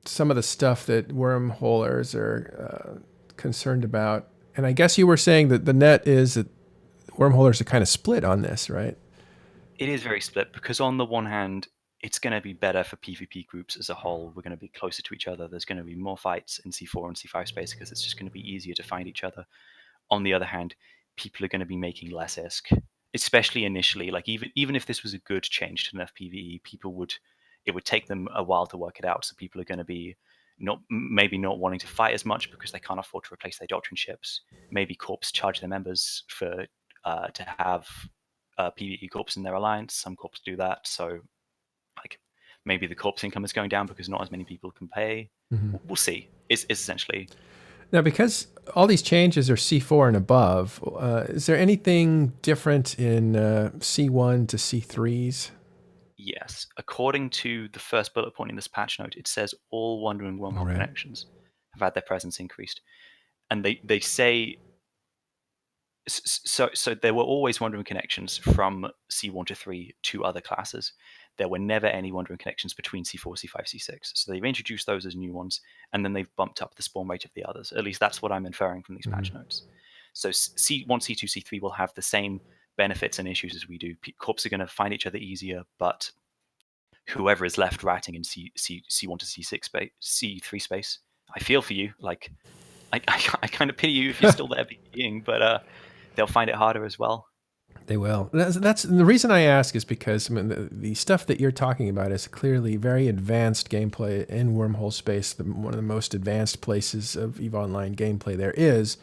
some of the stuff that wormholers are concerned about And I guess you were saying that the net is that wormholers are kind of split on this, right? It is very split because on the one hand, it's going to be better for PvP groups as a whole. We're going to be closer to each other. There's going to be more fights in C4 and C5 space because it's just going to be easier to find each other. On the other hand, people are going to be making less ISK, especially initially. Like even if this was a good change to nerf PvE, it would take them a while to work it out. So people are going to be maybe not wanting to fight as much because they can't afford to replace their doctrine ships. Maybe corps charge their members for to have PvE corps in their alliance. Some corps do that, so like maybe the corps income is going down because not as many people can pay. We'll see. It's essentially. Now, because all these changes are C4 and above, is there anything different in C1 to C3s? Yes. According to the first bullet point in this patch note, it says all Wandering All Wormhole right. connections have had their presence increased. And they say so there were always Wandering connections from C1 to 3 to other classes. There were never any Wandering connections between C4, C5, C6. So they've introduced those as new ones, and then they've bumped up the spawn rate of the others. At least that's what I'm inferring from these patch notes. So C1, C2, C3 will have the same benefits and issues as we do. Corps are going to find each other easier, but whoever is left ratting in C1 to C6 space, C3 space, I feel for you. Like, I kind of pity you if you're still there being, but they'll find it harder as well. They will. That's the reason I ask is because I mean, the stuff that you're talking about is clearly very advanced gameplay in Wormhole space, one of the most advanced places of EVE Online gameplay there is.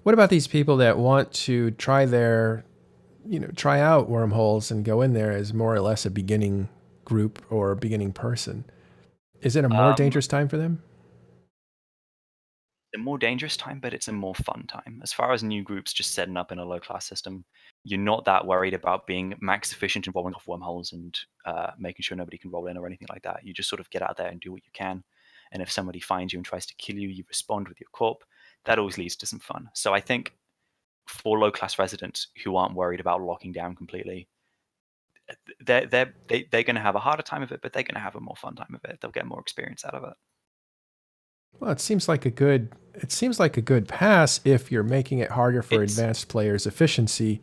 What about these people that want to try out wormholes and go in there as more or less a beginning group or a beginning person? Is it a more dangerous time for them? A more dangerous time, but it's a more fun time. As far as new groups just setting up in a low class system, you're not that worried about being max efficient and rolling off wormholes and making sure nobody can roll in or anything like that. You just sort of get out there and do what you can. And if somebody finds you and tries to kill you, you respond with your corp. That always leads to some fun. So I think for low class residents who aren't worried about locking down completely, they're going to have a harder time of it, but they're going to have a more fun time of it. They'll get more experience out of it. Well, it seems like a good pass if you're making it harder for advanced players' efficiency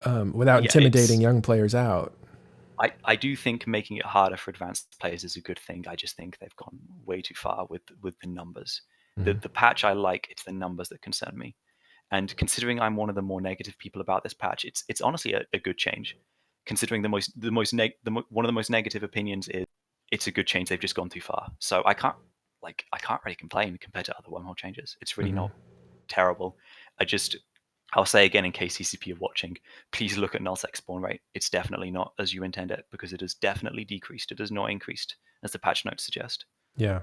without intimidating young players out. I do think making it harder for advanced players is a good thing. I just think they've gone way too far with the numbers. The patch I like, it's the numbers that concern me. And considering I'm one of the more negative people about this patch, it's honestly a good change. Considering one of the most negative opinions is it's a good change. They've just gone too far. So I can't really complain compared to other wormhole changes. It's really not terrible. I'll say again, in case CCP are watching, please look at nullsec spawn rate. It's definitely not as you intend it because it has definitely decreased. It has not increased, as the patch notes suggest. Yeah,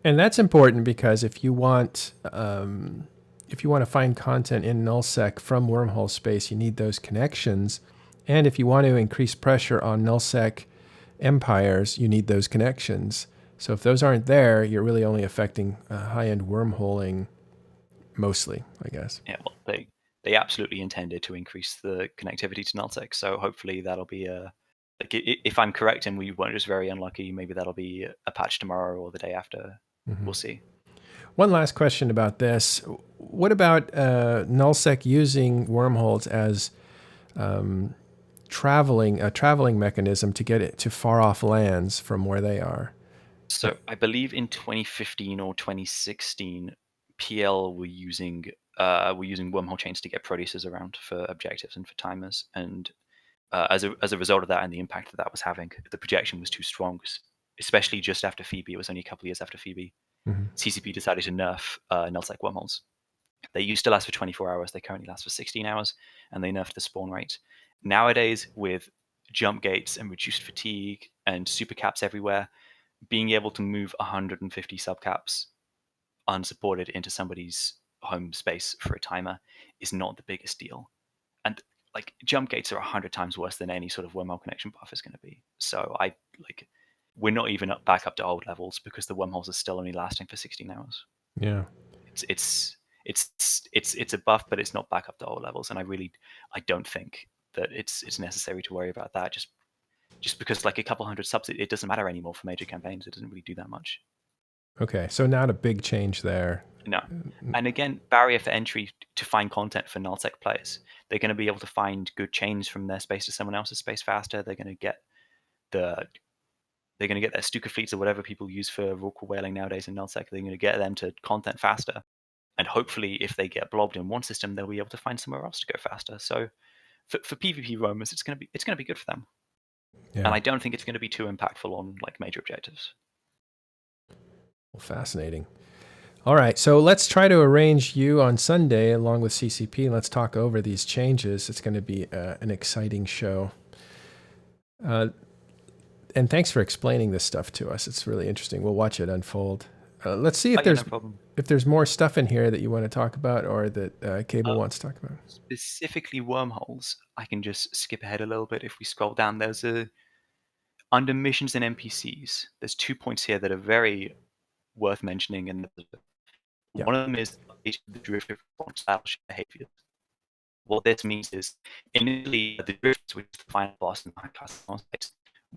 and that's important because if you want to find content in nullsec from wormhole space, you need those connections, and if you want to increase pressure on nullsec empires, you need those connections. So if those aren't there, you're really only affecting high-end wormholing mostly, I guess. Yeah, well, they absolutely intended to increase the connectivity to nullsec, so hopefully that'll be if I'm correct and we weren't just very unlucky, maybe that'll be a patch tomorrow or the day after. We'll see. One last question about this. What about nullsec using wormholes as a traveling mechanism to get it to far off lands from where they are? So I believe in 2015 or 2016, PL were using wormhole chains to get producers around for objectives and for timers, and as a result of that and the impact that was having, the projection was too strong, especially just after Phoebe. It was only a couple of years after Phoebe. CCP decided to nerf nullsec wormholes. They used to last for 24 hours. They currently last for 16 hours, and they nerfed the spawn rate. Nowadays, with jump gates and reduced fatigue and super caps everywhere, being able to move 150 subcaps unsupported into somebody's home space for a timer is not the biggest deal. And like jump gates are 100 times worse than any sort of wormhole connection buff is going to be. So we're not even back up to old levels because the wormholes are still only lasting for 16 hours. Yeah. It's a buff, but it's not back up to old levels. And I don't think that it's necessary to worry about that. Just because like a couple hundred subs, it doesn't matter anymore for major campaigns. It doesn't really do that much. Okay, so not a big change there. No. And again, barrier for entry to find content for nullsec players. They're going to be able to find good chains from their space to someone else's space faster. They're going to get their Stuka fleets or whatever people use for Rorqual whaling nowadays in nullsec. They're going to get them to content faster. And hopefully, if they get blobbed in one system, they'll be able to find somewhere else to go faster. So for PvP roamers, it's going to be good for them. Yeah. And I don't think it's going to be too impactful on like major objectives. Well, fascinating. All right, so let's try to arrange you on Sunday along with CCP, and let's talk over these changes. It's going to be an exciting show. And thanks for explaining this stuff to us. It's really interesting. We'll watch it unfold. Let's see if there's more stuff in here that you want to talk about or that Cable wants to talk about. Specifically wormholes, I can just skip ahead a little bit. If we scroll down, under missions and NPCs, there's 2 points here that are very worth mentioning. And one of them is the drift response battleship behaviors. What this means is, initially, the drifts, which is the final boss in the high-class space,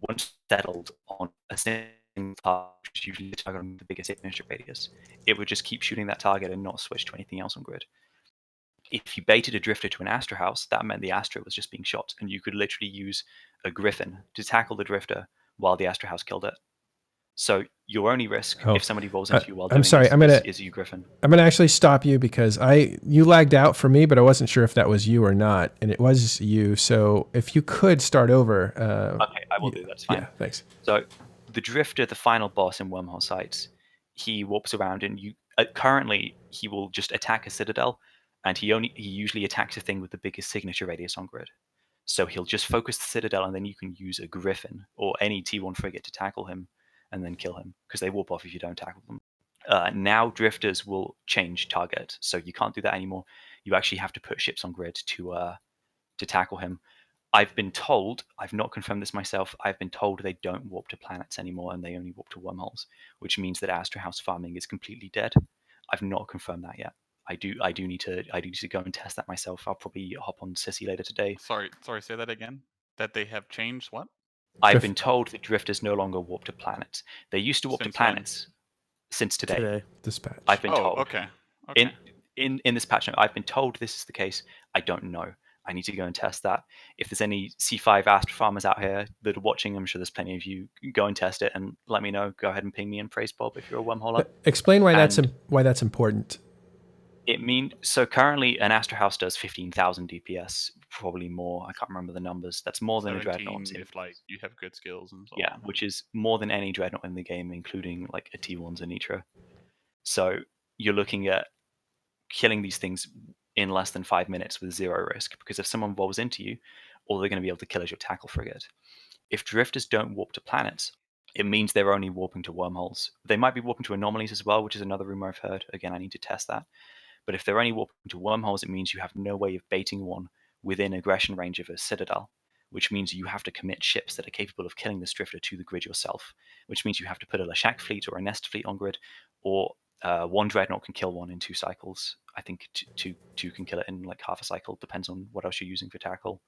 once settled on a single target, which is usually the target on the biggest signature radius, it would just keep shooting that target and not switch to anything else on grid. If you baited a drifter to an Astra house, that meant the Astra was just being shot, and you could literally use a Griffin to tackle the drifter while the Astra house killed it. So your only risk if somebody rolls into you while doing this is you Griffin. I'm gonna actually stop you because you lagged out for me, but I wasn't sure if that was you or not, and it was you. So if you could start over. Okay, I will do. That's fine. Yeah, thanks. So the drifter, the final boss in Wormhole sites, he warps around, and currently he will just attack a citadel, and he usually attacks a thing with the biggest signature radius on grid. So he'll just focus the citadel, and then you can use a Griffin or any T1 frigate to tackle him and then kill him, because they warp off if you don't tackle them. Now drifters will change target, so you can't do that anymore. You actually have to put ships on grid to tackle him. I've been told, I've not confirmed this myself, I've been told they don't warp to planets anymore and they only warp to wormholes, which means that Astra House farming is completely dead. I've not confirmed that yet. I do need to go and test that myself. I'll probably hop on Sissy later today. Sorry, say that again. That they have changed what? I've been told that drifters no longer warp to planets. They used to warp to planets since today. Dispatch. I've been told. Okay. In this patch note, I've been told this is the case. I don't know. I need to go and test that. If there's any C5 Astra farmers out here that are watching, I'm sure there's plenty of you. Go and test it and let me know. Go ahead and ping me and praise Bob if you're a wormholer. Explain why that's important. It means so currently an Astra House does 15,000 DPS, probably more. I can't remember the numbers. That's more than a Dreadnought. If like you have good skills and so on. Yeah, which is more than any Dreadnought in the game, including like a T1 Zanitra. So you're looking at killing these things in less than 5 minutes with zero risk, because if someone rolls into you, all they're going to be able to kill is your tackle frigate. If drifters don't warp to planets, it means they're only warping to wormholes. They might be warping to anomalies as well, which is another rumor I've heard. Again, I need to test that. But if they're only warping to wormholes, it means you have no way of baiting one within aggression range of a citadel, which means you have to commit ships that are capable of killing this drifter to the grid yourself, which means you have to put a Lashak fleet or a Nest fleet on grid, or one Dreadnought can kill one in 2 cycles. I think two can kill it in like half a cycle. Depends on what else you're using for tackle.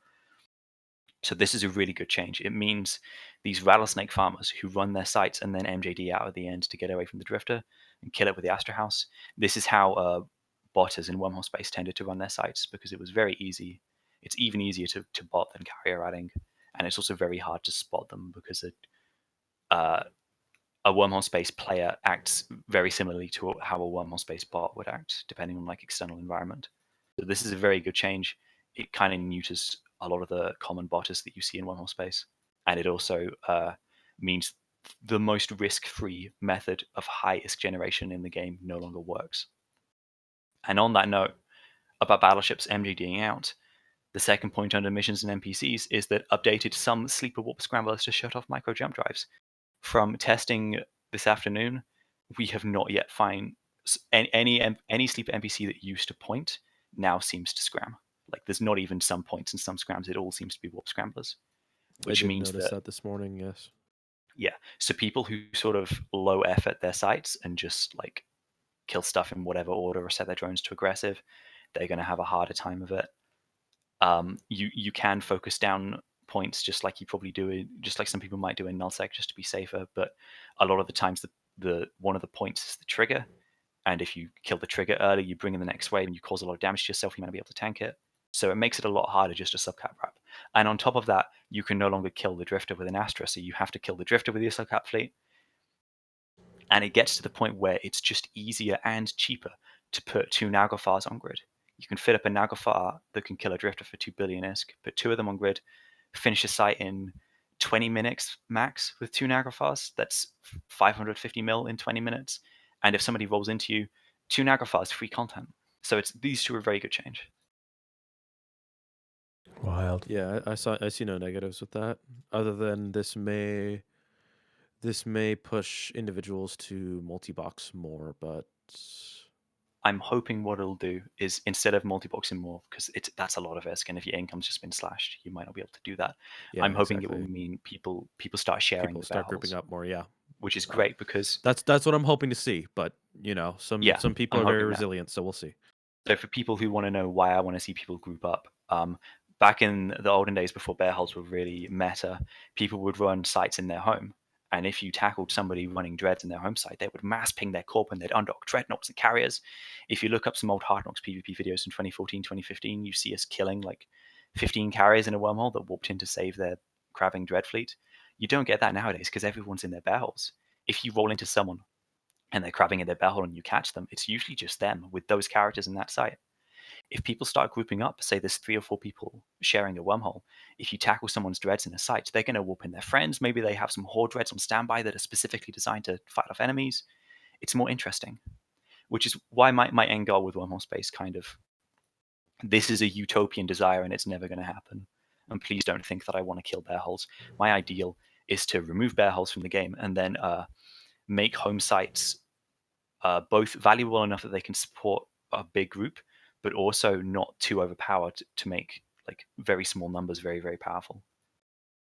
So this is a really good change. It means these rattlesnake farmers who run their sites and then MJD out at the end to get away from the drifter and kill it with the Astra House. This is how botters in Wormhole space tended to run their sites, because it was very easy. It's even easier to bot than carrier adding, and it's also very hard to spot them because a Wormhole space player acts very similarly to how a Wormhole space bot would act, depending on like external environment. So this is a very good change. It kind of neuters a lot of the common botters that you see in Wormhole space, and it also means the most risk-free method of high ISK generation in the game no longer works. And on that note, about battleships MGDing out, the second point under missions and NPCs is that updated some sleeper warp scramblers to shut off micro jump drives. From testing this afternoon, we have not yet found any sleeper NPC that used to point now seems to scram. Like there's not even some points in some scrams; it all seems to be warp scramblers. Which means notice that this morning, yes. Yeah, so people who sort of low effort their sites and just like kill stuff in whatever order or set their drones to aggressive, they're going to have a harder time of it. You can focus down points just like you probably do, just like some people might do in nullsec, just to be safer. But a lot of the times, one of the points is the trigger, and if you kill the trigger early, you bring in the next wave and you cause a lot of damage to yourself, you might not be able to tank it. So it makes it a lot harder just to subcap wrap. And on top of that, you can no longer kill the drifter with an Astra, so you have to kill the drifter with your subcap fleet. And it gets to the point where it's just easier and cheaper to put 2 Naglfars on grid. You can fit up a Naglfar that can kill a drifter for 2 billion ISK, put 2 of them on grid, finish a site in 20 minutes max with 2 Naglfars. That's 550 mil in 20 minutes. And if somebody rolls into you, 2 Naglfars, free content. So these two are very good change. Wild. Yeah, I see no negatives with that, other than this may push individuals to multi-box more, but I'm hoping what it'll do is, instead of multi-boxing more, because that's a lot of risk, and if your income's just been slashed, you might not be able to do that. yeah, I'm hoping exactly. it will mean people start sharing People the start bear grouping holes, up more. Yeah, which is great because that's what I'm hoping to see. But some people I'm are very hoping that. resilient, so we'll see. So for people who want to know why I want to see people group up, back in the olden days before bear hulls were really meta, people would run sites in their home. And if you tackled somebody running dreads in their home site, they would mass ping their corp and they'd undock dreadnoughts and carriers. If you look up some old Hardknocks PvP videos from 2014, 2015, you see us killing like 15 carriers in a wormhole that warped in to save their crabbing dread fleet. You don't get that nowadays because everyone's in their bear holes. If you roll into someone and they're crabbing in their bear hole and you catch them, it's usually just them with those characters in that site. If people start grouping up, say there's 3 or 4 people sharing a wormhole, if you tackle someone's dreads in a site, they're going to whoop in their friends. Maybe they have some horde dreads on standby that are specifically designed to fight off enemies. It's more interesting, which is why my end goal with Wormhole Space kind of, this is a utopian desire and it's never going to happen. And please don't think that I want to kill bear holes. My ideal is to remove bear holes from the game and then make home sites both valuable enough that they can support a big group, but also not too overpowered to make like very small numbers very, very powerful.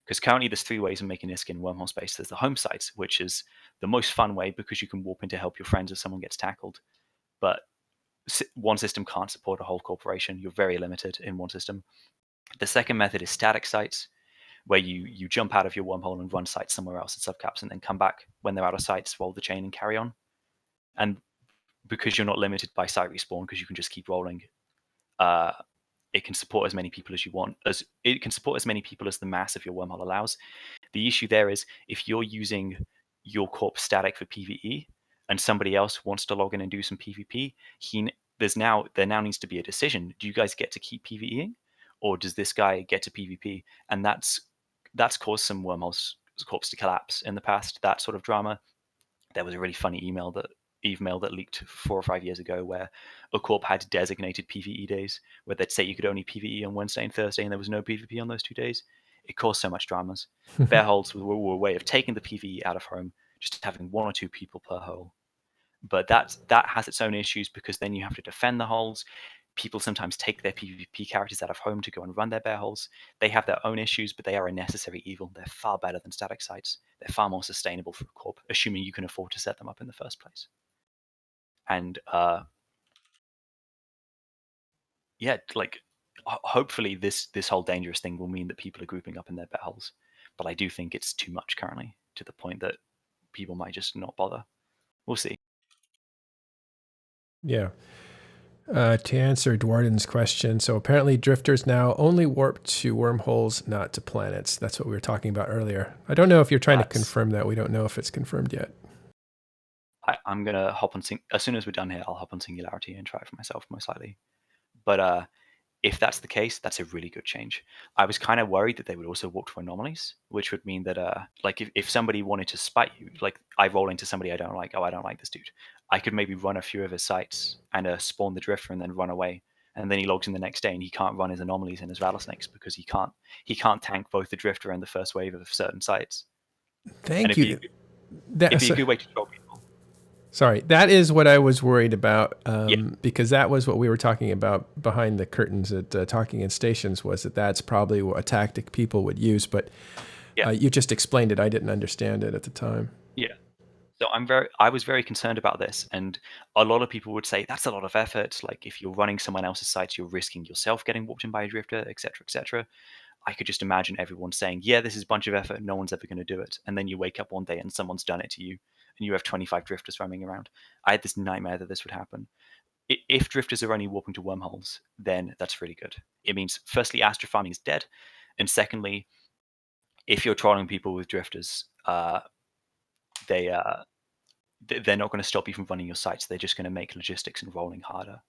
Because currently there's 3 ways of making ISK in Wormhole Space. There's the home sites, which is the most fun way because you can warp in to help your friends if someone gets tackled. But one system can't support a whole corporation. You're very limited in one system. The second method is static sites, where you jump out of your wormhole and run sites somewhere else at subcaps and then come back when they're out of sites, roll the chain and carry on. And because you're not limited by site respawn, because you can just keep rolling, it can support as many people as you want. It can support as many people as the mass of your wormhole allows. The issue there is if you're using your corp static for PvE and somebody else wants to log in and do some PvP, there now needs to be a decision. Do you guys get to keep PvEing, or does this guy get to PvP? And that's caused some wormholes corps to collapse in the past. That sort of drama. There was a really funny email that leaked 4 or 5 years ago where a corp had designated PvE days where they'd say you could only PvE on Wednesday and Thursday and there was no PvP on those 2 days. It caused so much dramas. Bear holes were a way of taking the PvE out of home, just having 1 or 2 people per hole. But that has its own issues because then you have to defend the holes. People sometimes take their PvP characters out of home to go and run their bear holes. They have their own issues, but they are a necessary evil. They're far better than static sites. They're far more sustainable for a corp, assuming you can afford to set them up in the first place. And yeah, like hopefully this whole dangerous thing will mean that people are grouping up in their bear holes. But I do think it's too much currently, to the point that people might just not bother. We'll see. Yeah. To answer Dwarden's question, so apparently drifters now only warp to wormholes, not to planets. That's what we were talking about earlier. I don't know if you're trying to confirm that. We don't know if it's confirmed yet. I'm going to hop on, as soon as we're done here, I'll hop on Singularity and try it for myself most likely. But if that's the case, that's a really good change. I was kind of worried that they would also warp to anomalies, which would mean that like if somebody wanted to spite you, like I roll into somebody I don't like, I don't like this dude, I could maybe run a few of his sites and spawn the drifter and then run away. And then he logs in the next day and he can't run his anomalies and his rattlesnakes because he can't tank both the drifter and the first wave of certain sites. Thank you. It'd be a good way to troll people. Sorry, that is what I was worried about, because that was what we were talking about behind the curtains at Talking in Stations, was that's probably a tactic people would use, but you just explained it. I didn't understand it at the time. Yeah. So I was very concerned about this, and a lot of people would say that's a lot of effort. Like if you're running someone else's site, you're risking yourself getting warped in by a drifter, etc., etc. I could just imagine everyone saying, "Yeah, this is a bunch of effort. No one's ever going to do it." And then you wake up one day and someone's done it to you, and you have 25 drifters roaming around. I had this nightmare that this would happen. If drifters are only warping to wormholes, then that's really good. It means, firstly, astrofarming is dead, and secondly, if you're trolling people with drifters, they're not going to stop you from running your sites. They're just going to make logistics and rolling harder,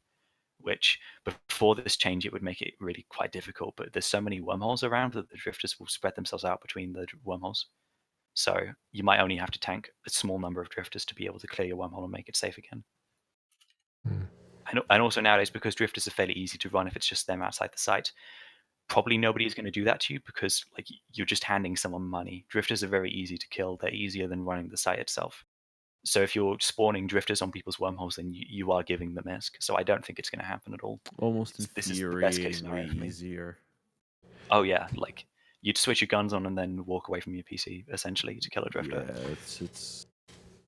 which before this change, it would make it really quite difficult. But there's so many wormholes around that the drifters will spread themselves out between the wormholes. So you might only have to tank a small number of drifters to be able to clear your wormhole and make it safe again. And also nowadays, because drifters are fairly easy to run if it's just them outside the site, probably nobody is going to do that to you because like you're just handing someone money. Drifters are very easy to kill. They're easier than running the site itself. So if you're spawning drifters on people's wormholes, then you are giving them ISK. So I don't think it's going to happen at all. Almost This is the best case scenario for infuriatingly me. easier. Oh yeah, like you'd switch your guns on and then walk away from your PC essentially to kill a drifter. Yeah, it's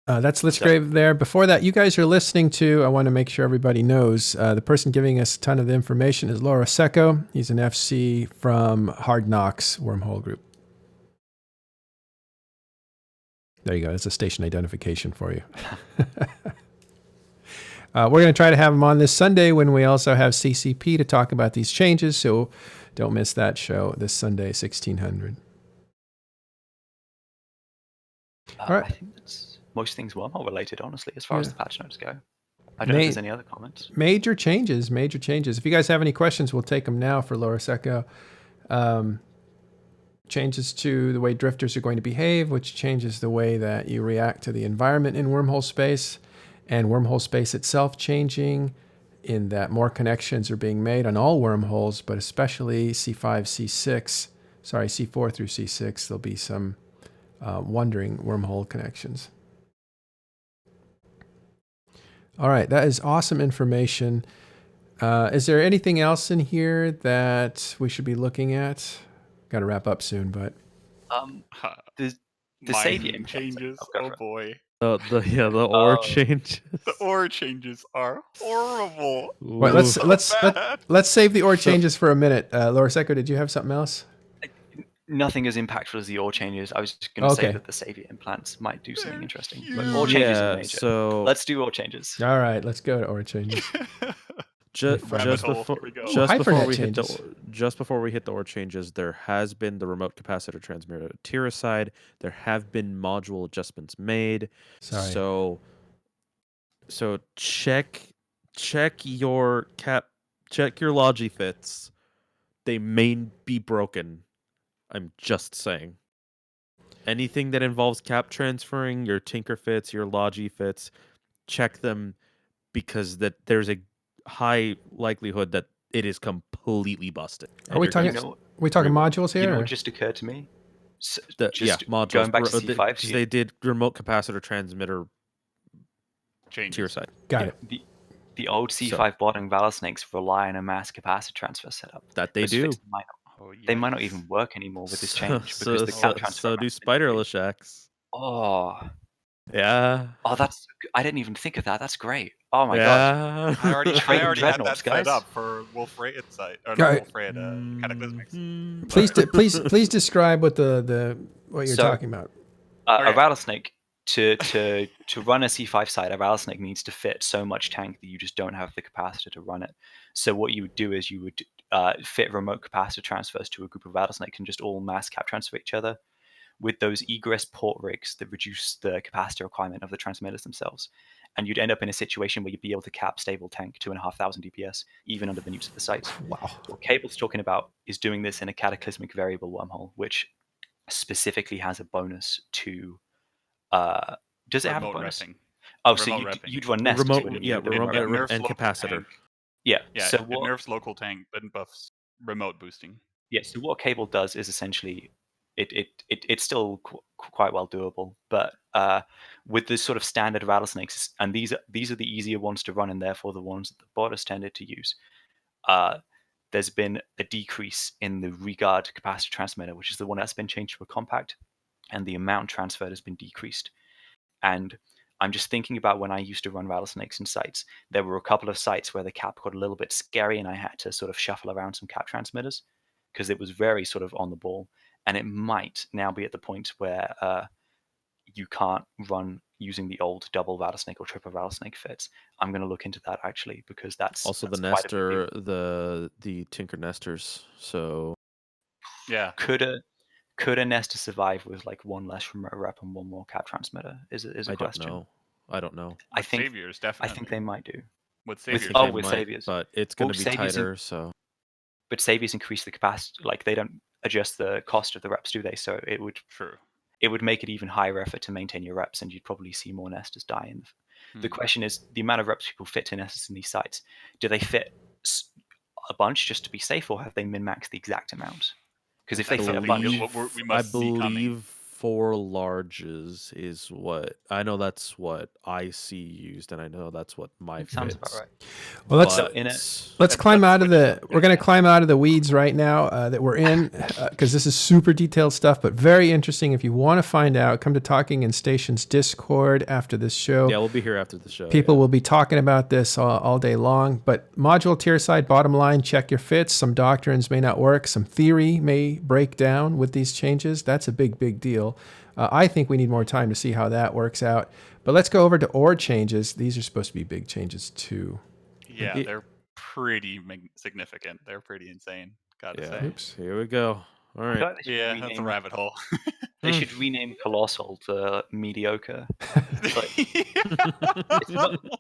That's Litzgrave there. Before that, you guys are listening to, I want to make sure everybody knows, the person giving us a ton of the information is Laura Seco. He's an FC from Hard Knocks Wormhole Group. There you go. That's a station identification for you. We're going to try to have him on this Sunday when we also have CCP to talk about these changes. So don't miss that show this Sunday, 1600. All right. I think that's most things wormhole related, honestly, as far as the patch notes go. I don't know if there's any other comments. Major changes. If you guys have any questions, we'll take them now for Laura Seco. Changes to the way drifters are going to behave, which changes the way that you react to the environment in wormhole space, and wormhole space itself changing in that more connections are being made on all wormholes, but especially C4 through C6, there'll be some wandering wormhole connections. All right, that is awesome information. Is there anything else in here that we should be looking at? Got to wrap up soon, but the savior changes. Oh boy. The ore changes. The ore changes are horrible. Wait, let's save the ore changes for a minute. Laura Seco, did you have something else? Nothing as impactful as the ore changes. I was just going to say that the savior implants might do something interesting. But ore changes are major. So let's do ore changes. All right, let's go to ore changes. Just before we hit the ore changes, there has been the remote capacitor transmitter tier aside. There have been module adjustments made. Sorry. So check your logi fits. They may be broken. I'm just saying. Anything that involves cap transferring, your tinker fits, your logi fits, check them because there's a high likelihood that it is completely busted. Are we talking modules here? You know what just occurred to me? Modules. Going back to C5. They did remote capacitor transmitter tier side. Got it. The old C5 bottom valor snakes rely on a mass capacitor transfer setup. That they do. They might not even work anymore with this change because the cap transfer. So do spider lishaks. Oh. Yeah. Oh, I didn't even think of that. That's great. Oh my god. I already had that set up for Wolf Rayet site. Or not Wolf Rayet, Cataclysmics. Please describe what what you're talking about. A rattlesnake to run a C5 site, a rattlesnake needs to fit so much tank that you just don't have the capacitor to run it. So what you would do is you would fit remote capacitor transfers to a group of rattlesnakes and just all mass cap transfer each other with those egress port rigs that reduce the capacitor requirement of the transmitters themselves. And you'd end up in a situation where you'd be able to cap stable tank 2,500 DPS, even under the nukes of the sites. Wow. What Cable's talking about is doing this in a cataclysmic variable wormhole, which specifically has a bonus to... does it have a bonus? Repping. Oh, so you'd run Nest. Remote and capacitor. Tank. Yeah. So it nerfs local tank, but buffs remote boosting. Yeah, so what Cable does is essentially... It's still quite well doable, but with the sort of standard rattlesnakes, and these are the easier ones to run, and therefore the ones that the botters tended to use. There's been a decrease in the regard capacitor transmitter, which is the one that's been changed to a compact, and the amount transferred has been decreased. And I'm just thinking about when I used to run rattlesnakes in sites, there were a couple of sites where the cap got a little bit scary, and I had to sort of shuffle around some cap transmitters because it was very sort of on the ball. And it might now be at the point where you can't run using the old double rattlesnake or triple rattlesnake fits. I'm going to look into that actually, because that's Also, that's the quite a big nester, the Tinker nesters. So Yeah. deal. Could a nester survive with like one less remote rep and one more cat transmitter? Is a I question. don't know. I don't know. I With think Saviors, definitely. I think they might do. With With Saviors, oh, they with might. Saviors, but it's going Well, to be Saviors tighter. So, but Saviors increase the capacity. Like they don't adjust the cost of the reps, do they? So it would make it even higher effort to maintain your reps, and you'd probably see more nesters die. And the question is the amount of reps people fit to nesters in these sites. Do they fit a bunch just to be safe, or have they min-maxed the exact amount? Because if they fit a bunch, we I must see coming. believe 4 larges is what I know. That's what I see used, and I know that's what my sounds fits. about right. Well, let's But let's climb out of the. We're going to climb out of the weeds right now that we're in, because this is super detailed stuff, but very interesting. If you want to find out, come to Talking in Stations Discord after this show. yeah, we'll be here after the show. People will be talking about this all day long. But module tier side, bottom line, check your fits. Some doctrines may not work. Some theory may break down with these changes. That's a big deal. I think we need more time to see how that works out. But let's go over to OR changes. These are supposed to be big changes too. Yeah, they're pretty significant. They're pretty insane, gotta say. Oops. Here we go. All right. Like Yeah, that's a rabbit hole. They should rename Colossal to Mediocre.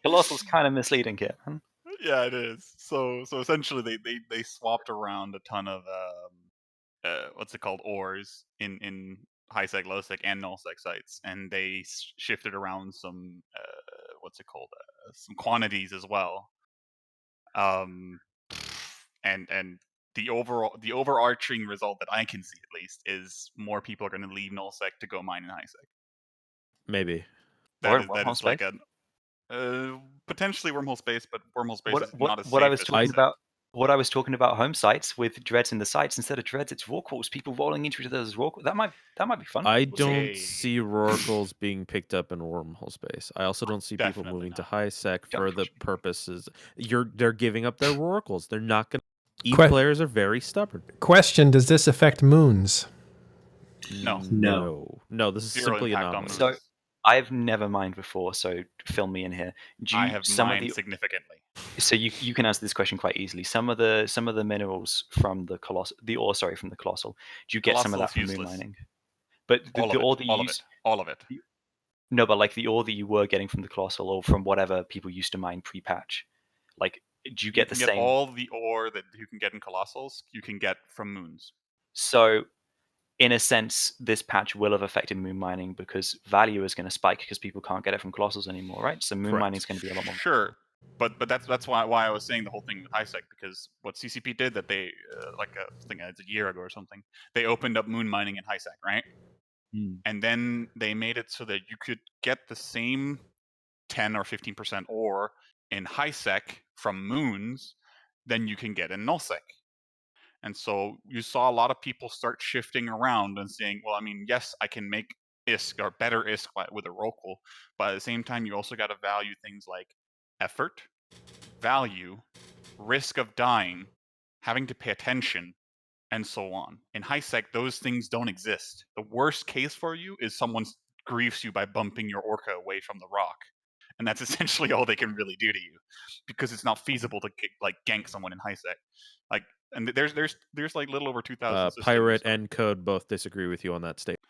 Colossal's kind of misleading here. Huh? Yeah, it is. So essentially, they swapped around a ton of what's it called, ores in high sec, low sec, and null sec sites, and they shifted around some what's it called, some quantities as well. And the overarching result that I can see at least is more people are going to leave null sec to go mine in high sec. Maybe. That is like a potentially wormhole space, but wormhole space is not as safe. What I was talking about home sites with dreads in the sites, instead of dreads, it's rorquals. People rolling into each other's rorquals. That might be fun. I don't see rorquals being picked up in wormhole space. I also don't see people Definitely moving to not. high sec for the purposes. They're giving up their rorquals. They're not going to. EVE players are very stubborn. Question: does this affect moons? No. This is simply anomalous. So I've never mined before, so fill me in here. I have mined significantly. So you can answer this question quite easily. Some of the minerals from the colossal, from the colossal. Do you get some of that from moon mining? But the ore that you use, all of it. No, but like the ore that you were getting from the colossal, or from whatever people used to mine pre-patch, like do you get the same? All the ore that you can get in colossals, you can get from moons. So, in a sense, this patch will have affected moon mining because value is going to spike because people can't get it from colossals anymore, right? So moon mining is going to be a lot more. Sure, but that's why I was saying the whole thing with high sec, because what CCP did, that they I think it's a year ago or something, they opened up moon mining in high sec, right? And then they made it so that you could get the same 10 or 15% ore in high sec from moons than you can get in null sec. And so you saw a lot of people start shifting around and saying, well, I mean, yes, I can make ISK or better ISK with a rorqual, but at the same time, you also got to value things like effort, value, risk of dying, having to pay attention, and so on. In high sec, those things don't exist. The worst case for you is someone griefs you by bumping your orca away from the rock. And that's essentially all they can really do to you, because it's not feasible to gank someone in high sec. And there's like little over 2,000 systems. Pirate and Code both disagree with you on that statement.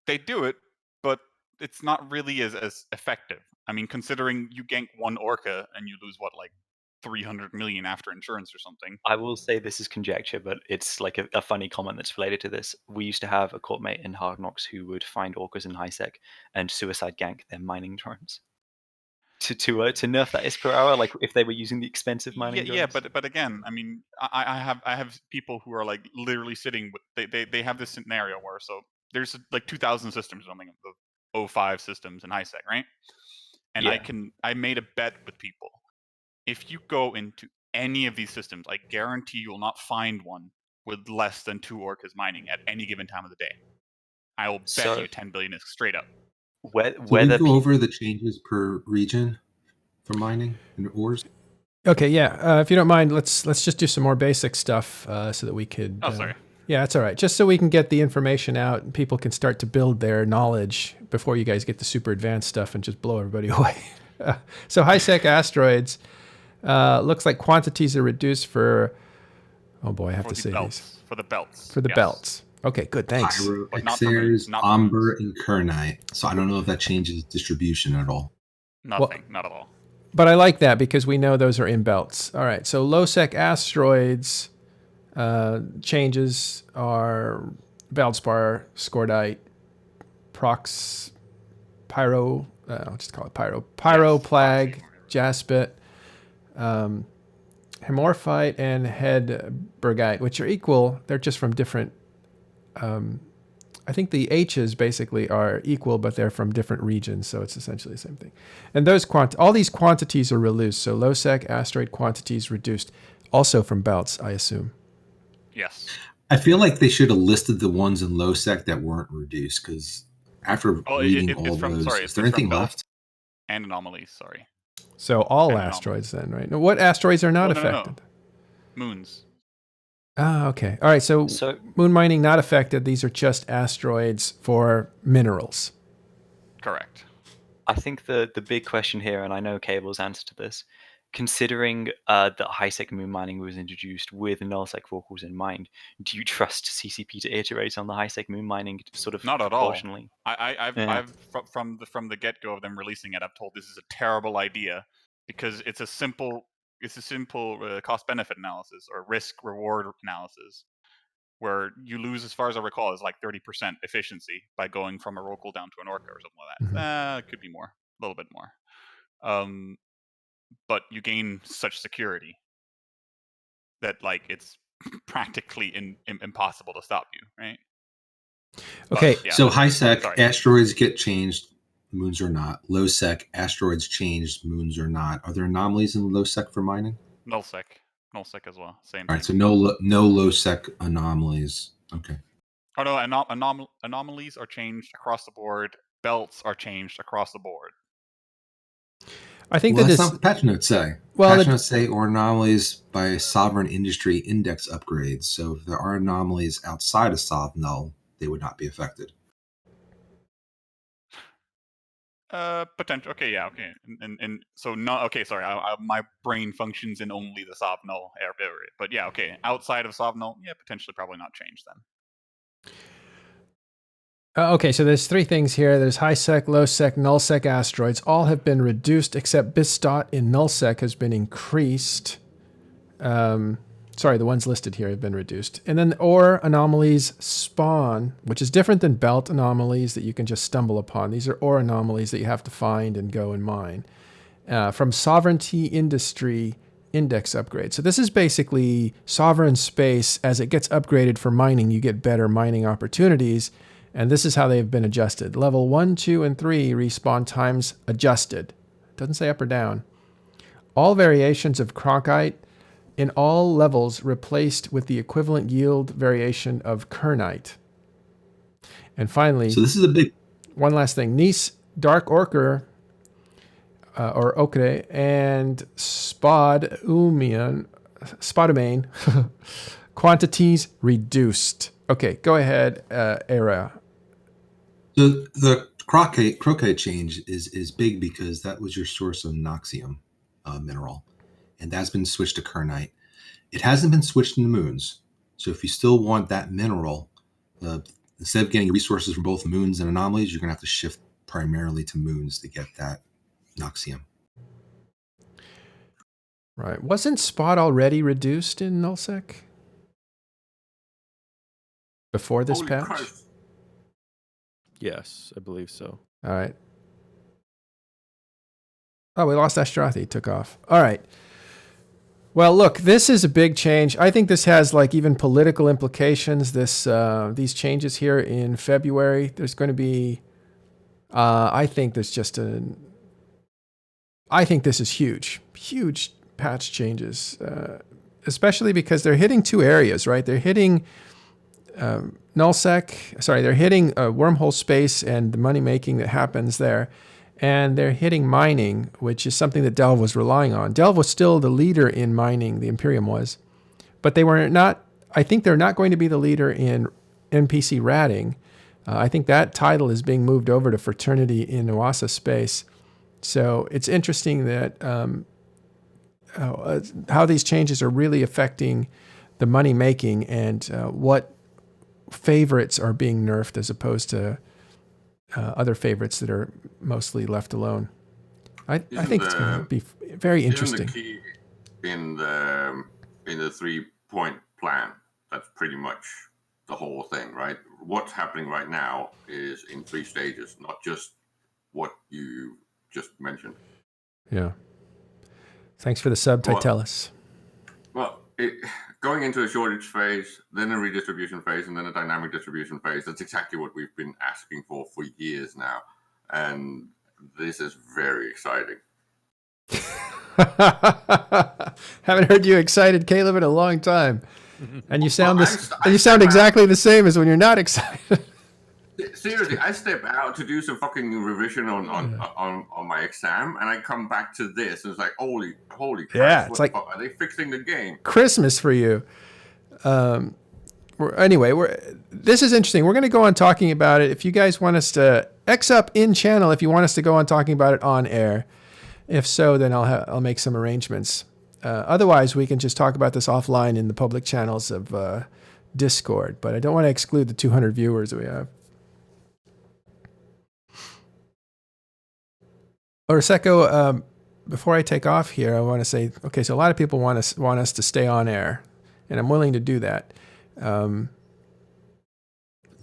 They do it, but it's not really as effective. I mean, considering you gank one orca and you lose 300 million after insurance or something. I will say this is conjecture, but it's like a funny comment that's related to this. We used to have a courtmate in Hard Knocks who would find orcas in high sec and suicide gank their mining drones. To nerf that ISK per hour, like if they were using the expensive mining drones. Yeah, but again, I mean, I have people who are like literally sitting with they have this scenario where, so there's like 2,000 systems or something, the 05 systems in high sec, right? And I made a bet with people. If you go into any of these systems, I guarantee you will not find one with less than 2 orcas mining at any given time of the day. I will bet you 10 billion is straight up. Can we go over the changes per region for mining and ores? Okay, yeah. If you don't mind, let's just do some more basic stuff so that we could. Oh, sorry. Yeah, that's all right. Just so we can get the information out and people can start to build their knowledge before you guys get the super advanced stuff and just blow everybody away. So high-sec asteroids, looks like quantities are reduced for, oh boy, I have to say these. For the belts. For the belts. Okay, good, thanks. Pyroxares, amber, and kernite. So I don't know if that changes distribution at all. Nothing, not at all. But I like that because we know those are in belts. All right, so low-sec asteroids changes are Valdspar, Scordite, I'll just call it Pyroplag, Jaspit, Hemorphite, and Hedbergite, which are equal. They're just from different. I think the H's basically are equal, but they're from different regions, so it's essentially the same thing. And those all these quantities are reduced. So low-sec asteroid quantities reduced, also from belts, I assume. Yes. I feel like they should have listed the ones in low-sec that weren't reduced, because after reading all those, is there anything left? And anomalies, sorry. So all asteroids then, right? Now, what asteroids are not affected? No. Moons. Ah, okay. All right, so moon mining not affected. These are just asteroids for minerals. Correct. I think the big question here, and I know Cable's answer to this, considering that high-sec moon mining was introduced with null-sec vocals in mind, do you trust CCP to iterate on the high-sec moon mining sort of not at proportionally? All. I've from the get-go of them releasing it, I've told this is a terrible idea because it's a simple cost-benefit analysis or risk-reward analysis where you lose, as far as I recall, is like 30% efficiency by going from a Rocal down to an Orca or something like that. It could be more, a little bit more. But you gain such security that like it's practically impossible to stop you, right? Okay, but, so high-sec asteroids get changed, moons are not. Low-sec asteroids changed, moons are not. Are there anomalies in low-sec for mining? Null-sec as well. Same. All right, so no low-sec anomalies. Okay. Oh no, anomalies are changed across the board. Belts are changed across the board. I think that's not what the patch notes say. Well, patch notes say or anomalies by sovereign industry index upgrades. So if there are anomalies outside of SovNull, they would not be affected. Potential. Okay, yeah, okay, and so no. Okay, sorry. My brain functions in only the SovNull area, but yeah, okay. Outside of SovNull, yeah, potentially, probably not change then. Okay, so there's three things here. There's high-sec, low-sec, null-sec asteroids. All have been reduced, except BISTOT in null-sec has been increased. Sorry, the ones listed here have been reduced. And then ore anomalies spawn, which is different than belt anomalies that you can just stumble upon. These are ore anomalies that you have to find and go and mine. From sovereignty industry index upgrade. So this is basically sovereign space. As it gets upgraded for mining, you get better mining opportunities. And this is how they've been adjusted. Level 1, 2, and 3 respawn times adjusted. Doesn't say up or down. All variations of Cronkite in all levels replaced with the equivalent yield variation of Kernite. And finally, so this is a big one last thing. Nice, Dark Orca, or Ochre, and Spodumane quantities reduced. Okay, go ahead, Era. The croquet change is big because that was your source of noxium mineral, and that's been switched to kernite. It hasn't been switched into moons. So if you still want that mineral, instead of getting resources from both moons and anomalies, you're going to have to shift primarily to moons to get that noxium. Right. Wasn't Spot already reduced in nullsec before this patch? Christ. Yes, I believe so. All right. Oh, we lost Ashtrathi. He took off. All right. Well, look, this is a big change. I think this has like even political implications. These changes here in February. There's going to be. I think there's just I think this is huge patch changes, especially because they're hitting two areas, right? They're hitting nullsec. Sorry, they're hitting wormhole space and the money making that happens there. And they're hitting mining, which is something that Delve was relying on. Delve was still the leader in mining, the Imperium was. But they were not I think they're not going to be the leader in NPC ratting. I think that title is being moved over to Fraternity in Oasa space. So it's interesting that how these changes are really affecting the money making and what favorites are being nerfed as opposed to other favorites that are mostly left alone. I think it's going to be very interesting. Isn't the key in the 3-point plan? That's pretty much the whole thing, right? What's happening right now is in 3 stages, not just what you just mentioned. Yeah. Thanks for the sub, Titellus. Well, going into a shortage phase, then a redistribution phase, and then a dynamic distribution phase. That's exactly what we've been asking for years now. And this is very exciting. Haven't heard you excited, Caleb, in a long time. And you sound you sound exactly the same as when you're not excited. Seriously, I step out to do some fucking revision on my exam, and I come back to this, and it's like, holy Christ! Yeah, it's like, are they fixing the game? Christmas for you. This is interesting. We're going to go on talking about it. If you guys want us to X up in channel, if you want us to go on talking about it on air. If so, then I'll make some arrangements. Otherwise, we can just talk about this offline in the public channels of Discord. But I don't want to exclude the 200 viewers we have. Or Seco, before I take off here, I want to say, okay, so a lot of people want us to stay on air, and I'm willing to do that. Do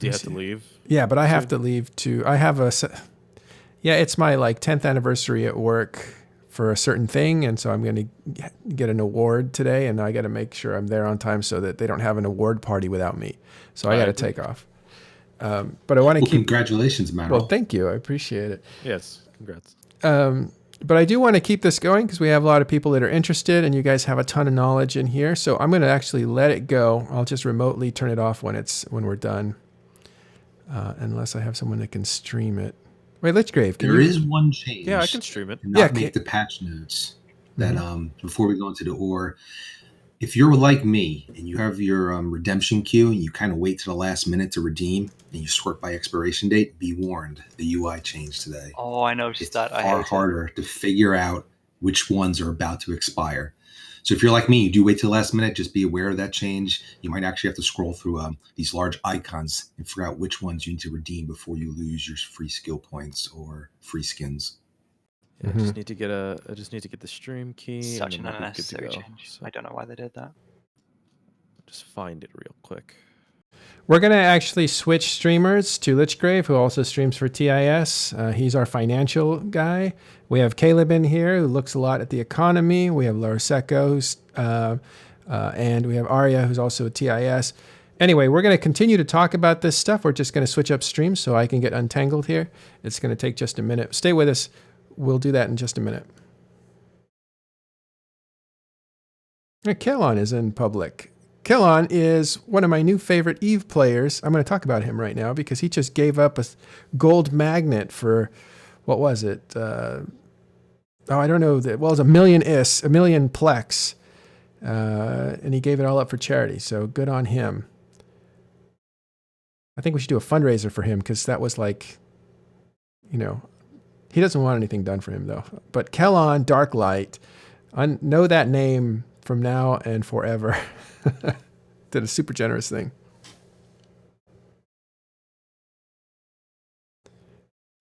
you have to leave? Yeah, but I have to leave too. I have it's my 10th anniversary at work for a certain thing, and so I'm going to get an award today, and I got to make sure I'm there on time so that they don't have an award party without me. So I got to take off. But I want to keep. Congratulations, Matt. Well, thank you. I appreciate it. Yes, congrats. But I do want to keep this going because we have a lot of people that are interested, and you guys have a ton of knowledge in here. So I'm going to actually let it go. I'll just remotely turn it off when we're done, unless I have someone that can stream it. Wait, Lichgrave. There is one change. Yeah, I can stream it. Make the patch notes that before we go into the OR. If you're like me and you have your redemption queue and you kind of wait to the last minute to redeem and you sort by expiration date, be warned, the UI changed today. Oh, I noticed It's that. far harder to figure out which ones are about to expire. So if you're like me, you do wait till the last minute, just be aware of that change. You might actually have to scroll through these large icons and figure out which ones you need to redeem before you lose your free skill points or free skins. Yeah, I just need to get the stream key. Such and an then we'll be good to unnecessary go. change. So I don't know why they did that. just find it real quick. We're going to actually switch streamers to Lichgrave, who also streams for TIS. He's our financial guy. We have Caleb in here, who looks a lot at the economy. We have Laura Seco, and we have Arya, who's also a TIS. Anyway, we're going to continue to talk about this stuff. We're just going to switch up streams so I can get untangled here. It's going to take just a minute. Stay with us. We'll do that in just a minute. Kellon is in public. Kellon is one of my new favorite EVE players. I'm going to talk about him right now because he just gave up a gold magnet for, what was it? I don't know. It was a million plex. And he gave it all up for charity. So good on him. I think we should do a fundraiser for him because that was he doesn't want anything done for him though. But Kellon Darklight, I know that name from now and forever. Did a super generous thing.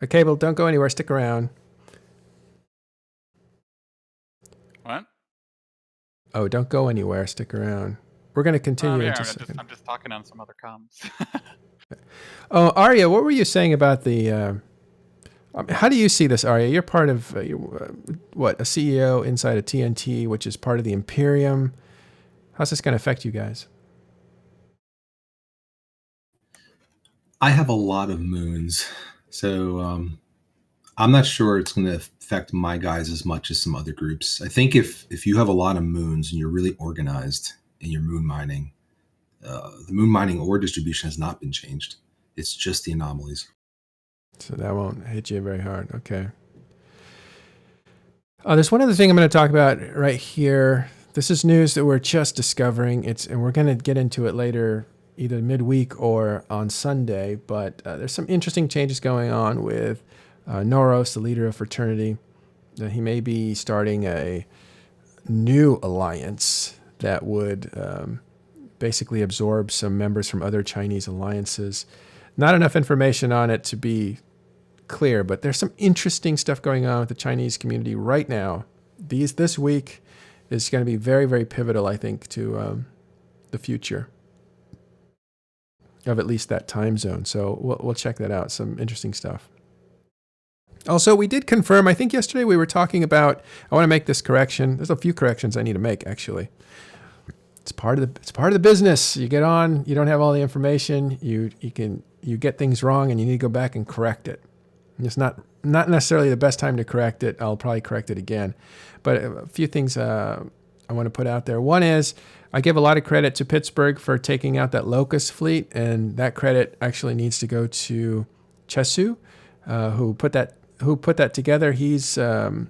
Okay, well, don't go anywhere. Stick around. What? Oh, don't go anywhere. Stick around. We're going to continue in just a second. I'm just talking on some other comments. Oh, Arya, what were you saying about the... how do you see this, Arya? You're part of, a CEO inside of TNT, which is part of the Imperium. How's this going to affect you guys? I have a lot of moons, so I'm not sure it's going to affect my guys as much as some other groups. I think if you have a lot of moons and you're really organized in your moon mining, the moon mining ore distribution has not been changed. It's just the anomalies. So that won't hit you very hard. Okay. There's one other thing I'm going to talk about right here This is news that we're just discovering. And we're going to get into it later, either midweek or on Sunday. But there's some interesting changes going on with Noros, the leader of fraternity. He may be starting a new alliance that would basically absorb some members from other Chinese alliances. Not enough information on it to be clear, but there's some interesting stuff going on with the Chinese community right now. This week is going to be very, very pivotal, I think, to the future of at least that time zone. So we'll check that out. Some interesting stuff. Also, we did confirm, I think yesterday we were talking about, I want to make this correction. There's a few corrections I need to make, actually. It's part of the business. You get on, you don't have all the information, you get things wrong, and you need to go back and correct it. It's not necessarily the best time to correct it. I'll probably correct it again. But a few things I want to put out there. One is I give a lot of credit to Pittsburgh for taking out that Locust fleet, and that credit actually needs to go to Chesu, who put that together. He's a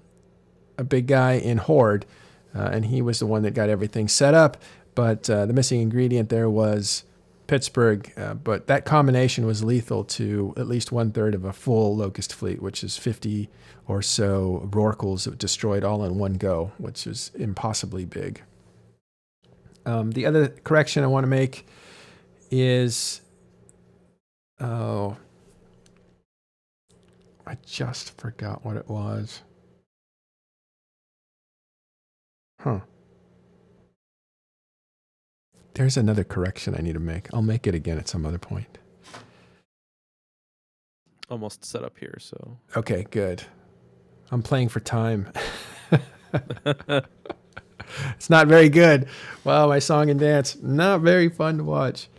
big guy in Horde, and he was the one that got everything set up. But the missing ingredient there was Pittsburgh, but that combination was lethal to at least 1/3 of a full Locust fleet, which is 50 or so Rorquals that destroyed all in one go, which is impossibly big. The other correction I want to make is, I just forgot what it was. There's another correction I need to make. I'll make it again at some other point. Almost set up here, so. Okay, good. I'm playing for time. It's not very good. Wow, my song and dance, not very fun to watch.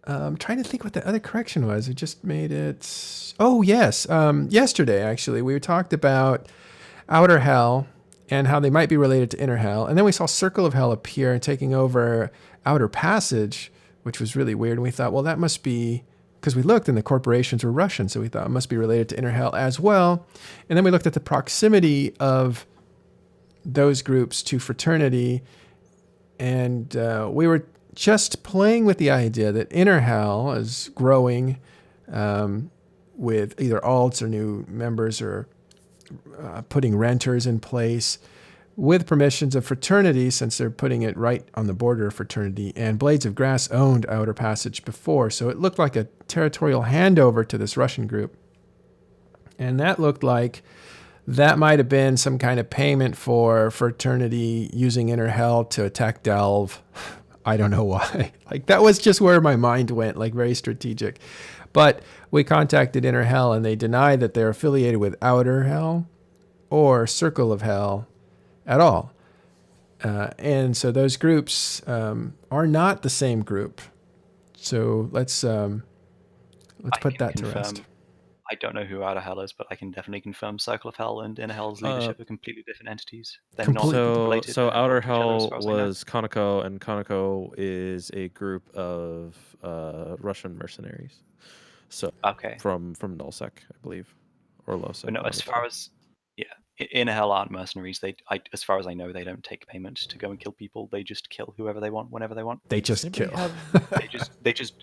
I'm trying to think what the other correction was. I just made it. Oh, yes. Yesterday, actually, we talked about Outer Hell and how they might be related to Inner Hell. And then we saw Circle of Hell appear and taking over Outer Passage, which was really weird. And we thought, well, that must be, because we looked and the corporations were Russian, so we thought it must be related to Inner Hell as well. And then we looked at the proximity of those groups to Fraternity, and we were just playing with the idea that Inner Hell is growing with either alts or new members or putting renters in place with permissions of Fraternity, since they're putting it right on the border of Fraternity. And Blades of Grass owned Outer Passage before, so it looked like a territorial handover to this Russian group. And that looked like that might have been some kind of payment for Fraternity using Inner Hell to attack Delve. I don't know why. Like, that was just where my mind went, like very strategic. But we contacted Inner Hell, and they denied that they're affiliated with Outer Hell or Circle of Hell at all. And so those groups are not the same group. So let's put that to rest. I don't know who Outer Hell is, but I can definitely confirm Cycle of Hell and Inner Hell's leadership are completely different entities. They're not related. So Outer Hell as was Conoco, and Conoco is a group of Russian mercenaries. So okay, from Nullsec, I believe, or Losec. But no, as far as Inner Hell aren't mercenaries. As far as I know, they don't take payment to go and kill people. They just kill whoever they want, whenever they want. They just kill.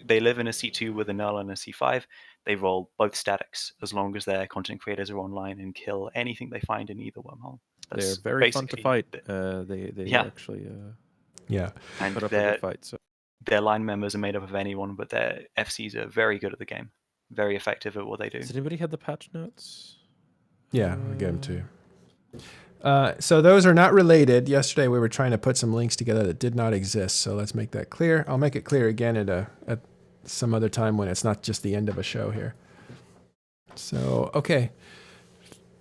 They live in a C2 with a null and a C5. They roll both statics as long as their content creators are online and kill anything they find in either wormhole. They're very fun to fight. They actually and put up a good fight. So their line members are made up of anyone, but their FCs are very good at the game, very effective at what they do. Does anybody have the patch notes? Yeah, I'll get them to you. So those are not related. Yesterday we were trying to put some links together that did not exist, so let's make that clear. I'll make it clear again at some other time when it's not just the end of a show here. So, okay.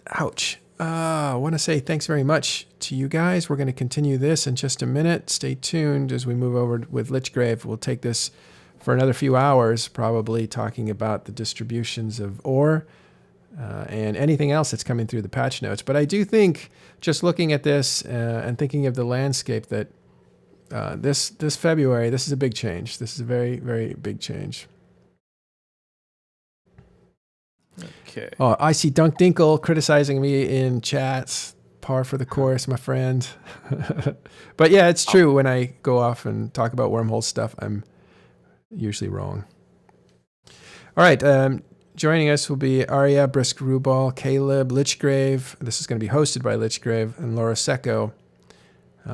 Ouch. I want to say thanks very much to you guys. We're going to continue this in just a minute. Stay tuned as we move over with Lichgrave. We'll take this for another few hours, probably talking about the distributions of ore and anything else that's coming through the patch notes. But I do think, just looking at this and thinking of the landscape, that this February, this is a big change. This is a very, very big change. Okay. Oh, I see Dunk Dinkle criticizing me in chats. par for the course, my friend. But yeah, it's true. When I go off and talk about wormhole stuff, I'm usually wrong. All right. Joining us will be Arya, Brisk-Rubal, Caleb, Lichgrave. This is going to be hosted by Lichgrave and Laura Seco.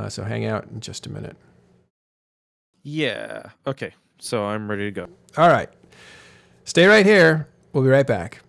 So hang out in just a minute. Yeah. Okay. So I'm ready to go. All right. Stay right here. We'll be right back.